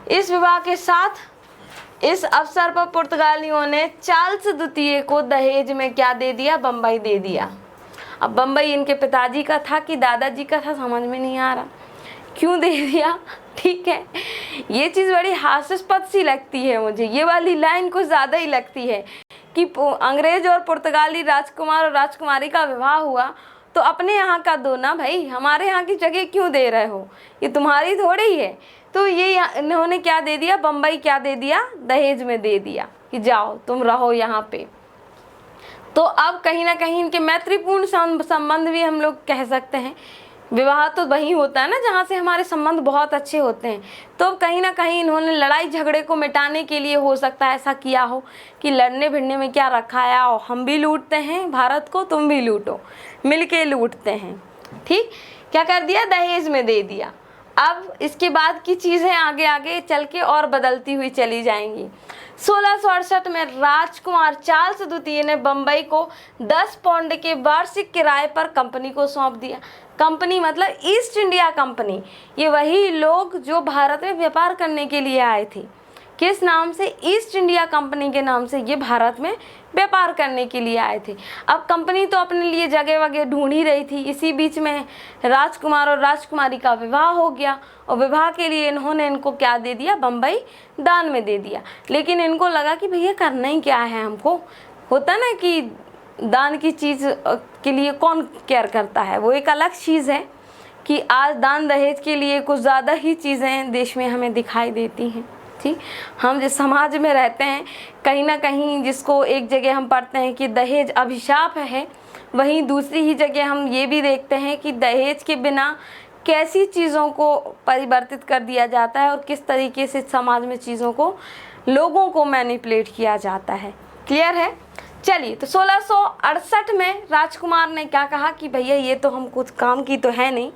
इस विवाह के साथ इस अवसर पर पुर्तगालियों ने चार्ल्स द्वितीय को दहेज में क्या दे दिया? बम्बई दे दिया। अब बम्बई इनके पिताजी का था कि दादाजी का था, समझ में नहीं आ रहा क्यों दे दिया। ठीक है, ये चीज़ बड़ी हास्यास्पद सी लगती है मुझे, ये वाली लाइन कुछ ज़्यादा ही लगती है कि अंग्रेज और पुर्तगाली राजकुमार और राजकुमारी का विवाह हुआ तो अपने यहाँ का दो ना भाई, हमारे यहाँ की जगह क्यों दे रहे हो? ये तुम्हारी थोड़ी है। तो ये इन्होंने क्या दे दिया? बम्बई क्या दे दिया? दहेज में दे दिया कि जाओ तुम रहो यहाँ पे। तो अब कहीं ना कहीं इनके मैत्रीपूर्ण संबंध भी हम लोग कह सकते हैं। विवाह तो वही होता है ना जहाँ से हमारे संबंध बहुत अच्छे होते हैं। तो कहीं ना कहीं इन्होंने लड़ाई झगड़े को मिटाने के लिए हो सकता है ऐसा किया हो कि लड़ने भिड़ने में क्या रखा है, आओ हम भी लूटते हैं भारत को, तुम भी लूटो, मिलके लूटते हैं। ठीक, क्या कर दिया? दहेज में दे दिया। अब इसके बाद की चीज़ें आगे आगे चल के और बदलती हुई चली जाएंगी। 1668 में राजकुमार चार्ल्स द्वितीय ने बम्बई को 10 पाउंड के वार्षिक किराए पर कंपनी को सौंप दिया। कंपनी मतलब ईस्ट इंडिया कंपनी। ये वही लोग जो भारत में व्यापार करने के लिए आए थे, किस नाम से? ईस्ट इंडिया कंपनी के नाम से ये भारत में व्यापार करने के लिए आए थे। अब कंपनी तो अपने लिए जगह वगैरह ढूंढ ही रही थी। इसी बीच में राजकुमार और राजकुमारी का विवाह हो गया और विवाह के लिए इन्होंने इनको क्या दे दिया? बम्बई दान में दे दिया। लेकिन इनको लगा कि भैया करना ही क्या है हमको, होता ना कि दान की चीज़ के लिए कौन केयर करता है, वो एक अलग चीज़ है कि आज दान दहेज के लिए कुछ ज़्यादा ही चीज़ें देश में हमें दिखाई देती हैं। ठीक, हम जिस समाज में रहते हैं कहीं ना कहीं जिसको एक जगह हम पढ़ते हैं कि दहेज अभिशाप है, वहीं दूसरी ही जगह हम ये भी देखते हैं कि दहेज के बिना कैसी चीज़ों को परिवर्तित कर दिया जाता है और किस तरीके से समाज में चीज़ों को, लोगों को मैनिपुलेट किया जाता है। क्लियर है? चलिए, तो 1668 में राजकुमार ने क्या कहा कि भैया ये तो हम कुछ काम की तो है नहीं,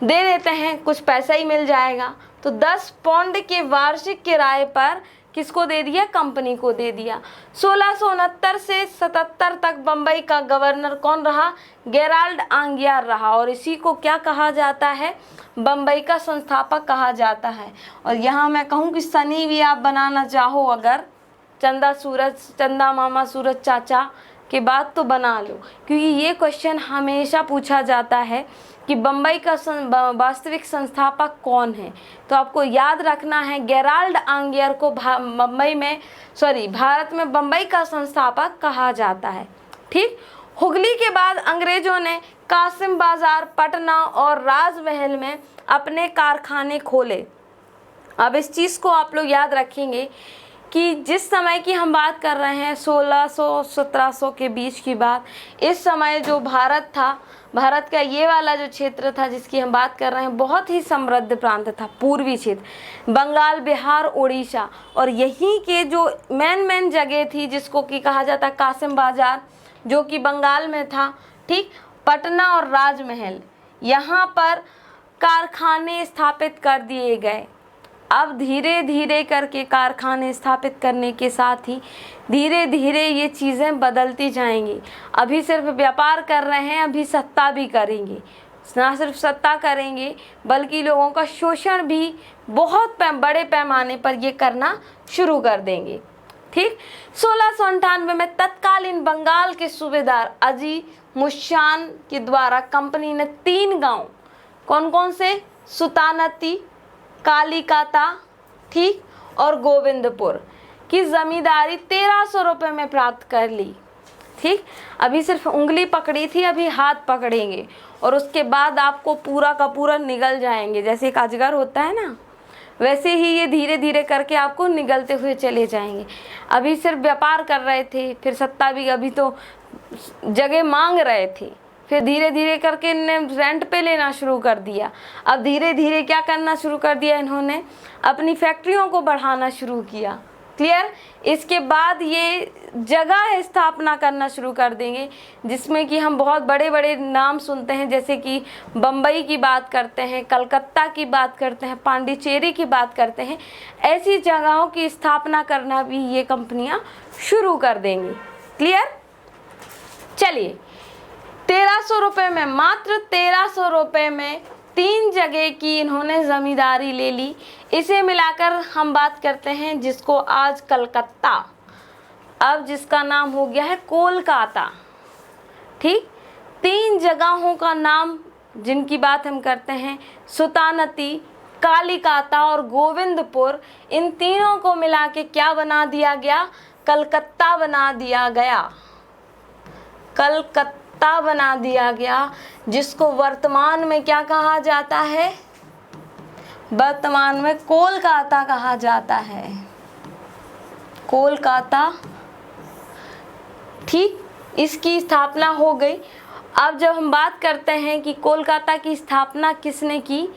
दे देते हैं, कुछ पैसा ही मिल जाएगा। तो 10 पाउंड के वार्षिक किराए पर किसको दे दिया? कंपनी को दे दिया। 1669 से 77 तक बम्बई का गवर्नर कौन रहा? गेराल्ड आंगियार रहा, और इसी को क्या कहा जाता है? बम्बई का संस्थापक कहा जाता है। और यहाँ मैं कहूँ कि सनी भी आप बनाना चाहो अगर, चंदा मामा सूरज चाचा के बाद तो बना लो, क्योंकि ये क्वेश्चन हमेशा पूछा जाता है कि बम्बई का वास्तविक संस्थापक कौन है। तो आपको याद रखना है गेराल्ड आंगियर को भारत में बम्बई का संस्थापक कहा जाता है। ठीक, हुगली के बाद अंग्रेजों ने कासिम बाजार, पटना और राजमहल में अपने कारखाने खोले। अब इस चीज़ को आप लोग याद रखेंगे कि जिस समय की हम बात कर रहे हैं 1600-1700 के बीच की बात, इस समय जो भारत था, भारत का ये वाला जो क्षेत्र था जिसकी हम बात कर रहे हैं, बहुत ही समृद्ध प्रांत था, पूर्वी क्षेत्र, बंगाल, बिहार, उड़ीसा, और यहीं के जो मेन जगह थी जिसको कि कहा जाता कासिम बाजार, जो कि बंगाल में था। ठीक, पटना और राजमहल, यहाँ पर कारखाने स्थापित कर दिए गए। अब धीरे धीरे करके कारखाने स्थापित करने के साथ ही धीरे धीरे ये चीज़ें बदलती जाएंगी। अभी सिर्फ व्यापार कर रहे हैं, अभी सत्ता भी करेंगे। ना सिर्फ सत्ता करेंगे बल्कि लोगों का शोषण भी बहुत बड़े पैमाने पर ये करना शुरू कर देंगे। ठीक, 1698 में तत्कालीन बंगाल के सूबेदार अजी मुशान के द्वारा कंपनी ने 3 गांव, कौन कौन से? सुतानती, कालिकाता, ठीक, और गोविंदपुर की जमींदारी 1300 रुपये में प्राप्त कर ली। ठीक, अभी सिर्फ उंगली पकड़ी थी, अभी हाथ पकड़ेंगे और उसके बाद आपको पूरा का पूरा निगल जाएंगे। जैसे एक अजगर होता है ना, वैसे ही ये धीरे धीरे करके आपको निगलते हुए चले जाएंगे। अभी सिर्फ व्यापार कर रहे थे, फिर सत्ता भी, अभी तो जगह मांग रहे थे, फिर धीरे धीरे करके इन्हें रेंट पे लेना शुरू कर दिया। अब धीरे धीरे क्या करना शुरू कर दिया इन्होंने? अपनी फैक्ट्रियों को बढ़ाना शुरू किया। क्लियर? इसके बाद ये जगह स्थापना करना शुरू कर देंगे जिसमें कि हम बहुत बड़े बड़े नाम सुनते हैं, जैसे कि बम्बई की बात करते हैं, कलकत्ता की बात करते हैं, पांडिचेरी की बात करते हैं। ऐसी जगहों की स्थापना करना भी ये कंपनियां शुरू कर देंगी। क्लियर? चलिए, 1300 रुपये में, मात्र 1300 रुपये में 3 जगह की इन्होंने ज़मींदारी ले ली। इसे मिलाकर हम बात करते हैं जिसको आज कलकत्ता, अब जिसका नाम हो गया है कोलकाता। ठीक, 3 जगहों का नाम जिनकी बात हम करते हैं, सुतानती, कालिकाता और गोविंदपुर, इन तीनों को मिला के क्या बना दिया गया? कलकत्ता बना दिया गया। कलकत्ता बना दिया गया, जिसको वर्तमान में क्या कहा जाता है? वर्तमान में कोलकाता कहा जाता है। कोलकाता। ठीक, इसकी स्थापना हो गई। अब जब हम बात करते हैं कि कोलकाता की स्थापना किसने की,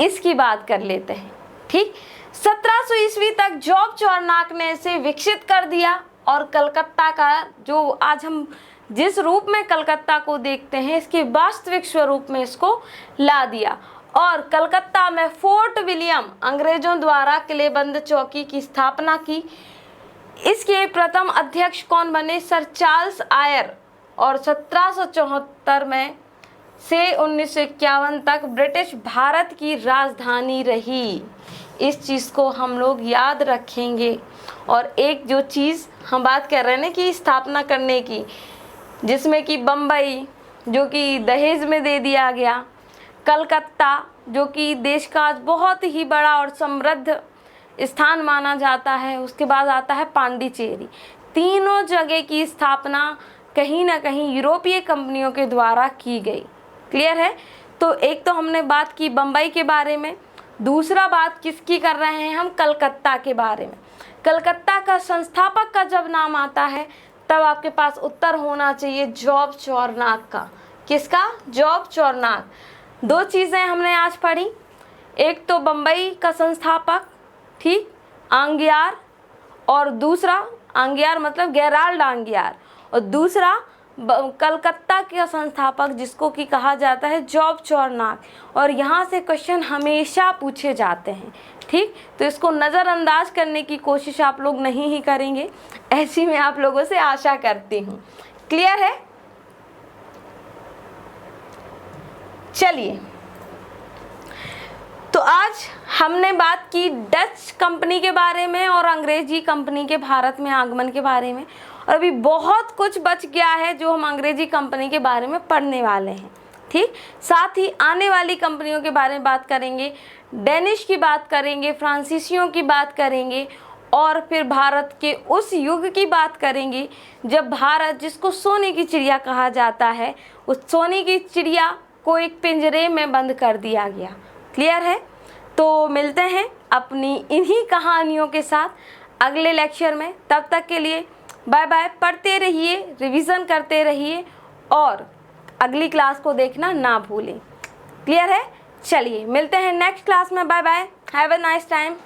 इसकी बात कर लेते हैं। ठीक, 1700 ईस्वी तक जॉब चौरनाक ने इसे विकसित कर दिया और कलकत्ता का जो आज हम जिस रूप में कलकत्ता को देखते हैं, इसके वास्तविक स्वरूप में इसको ला दिया। और कलकत्ता में फोर्ट विलियम, अंग्रेजों द्वारा किलेबंद चौकी की स्थापना की। इसके प्रथम अध्यक्ष कौन बने? Sir Charles Eyre. और 1774 में से 1951 तक ब्रिटिश भारत की राजधानी रही। इस चीज़ को हम लोग याद रखेंगे। और एक जो चीज़ हम बात कर रहे हैं ना कि स्थापना करने की, जिसमें कि बम्बई जो कि दहेज में दे दिया गया, कलकत्ता जो कि देश का आज बहुत ही बड़ा और समृद्ध स्थान माना जाता है, उसके बाद आता है पांडिचेरी। तीनों जगह की स्थापना कहीं ना कहीं यूरोपीय कंपनियों के द्वारा की गई। क्लियर है? तो एक तो हमने बात की बम्बई के बारे में, दूसरा बात किसकी कर रहे हैं हम, कलकत्ता के बारे में। कलकत्ता का संस्थापक का जब नाम आता है तब आपके पास उत्तर होना चाहिए जॉब चौरनाक का। किसका, जॉब चौरनाक। दो चीज़ें हमने आज पढ़ी, एक तो बम्बई का संस्थापक, ठीक, आंगियार, और दूसरा आंगियार मतलब गेराल्ड आंगियार, और दूसरा कलकत्ता के संस्थापक जिसको कि कहा जाता है जॉब चौरनाक। और यहाँ से क्वेश्चन हमेशा पूछे जाते हैं, ठीक, तो इसको नज़रअंदाज करने की कोशिश आप लोग नहीं ही करेंगे, ऐसी मैं आप लोगों से आशा करती हूँ। क्लियर है? चलिए, तो आज हमने बात की डच कंपनी के बारे में और अंग्रेजी कंपनी के भारत में आगमन के बारे में, और अभी बहुत कुछ बच गया है जो हम अंग्रेजी कंपनी के बारे में पढ़ने वाले हैं, ठीक। साथ ही आने वाली कंपनियों के बारे में बात करेंगे, डेनिश की बात करेंगे, फ्रांसीसियों की बात करेंगे, और फिर भारत के उस युग की बात करेंगे जब भारत, जिसको सोने की चिड़िया कहा जाता है, उस सोने की चिड़िया को एक पिंजरे में बंद कर दिया गया। क्लियर है? तो मिलते हैं अपनी इन्हीं कहानियों के साथ अगले लेक्चर में। तब तक के लिए बाय बाय। पढ़ते रहिए, रिवीजन करते रहिए और अगली क्लास को देखना ना भूलें। क्लियर है? चलिए मिलते हैं नेक्स्ट क्लास में। Bye bye, have a nice time.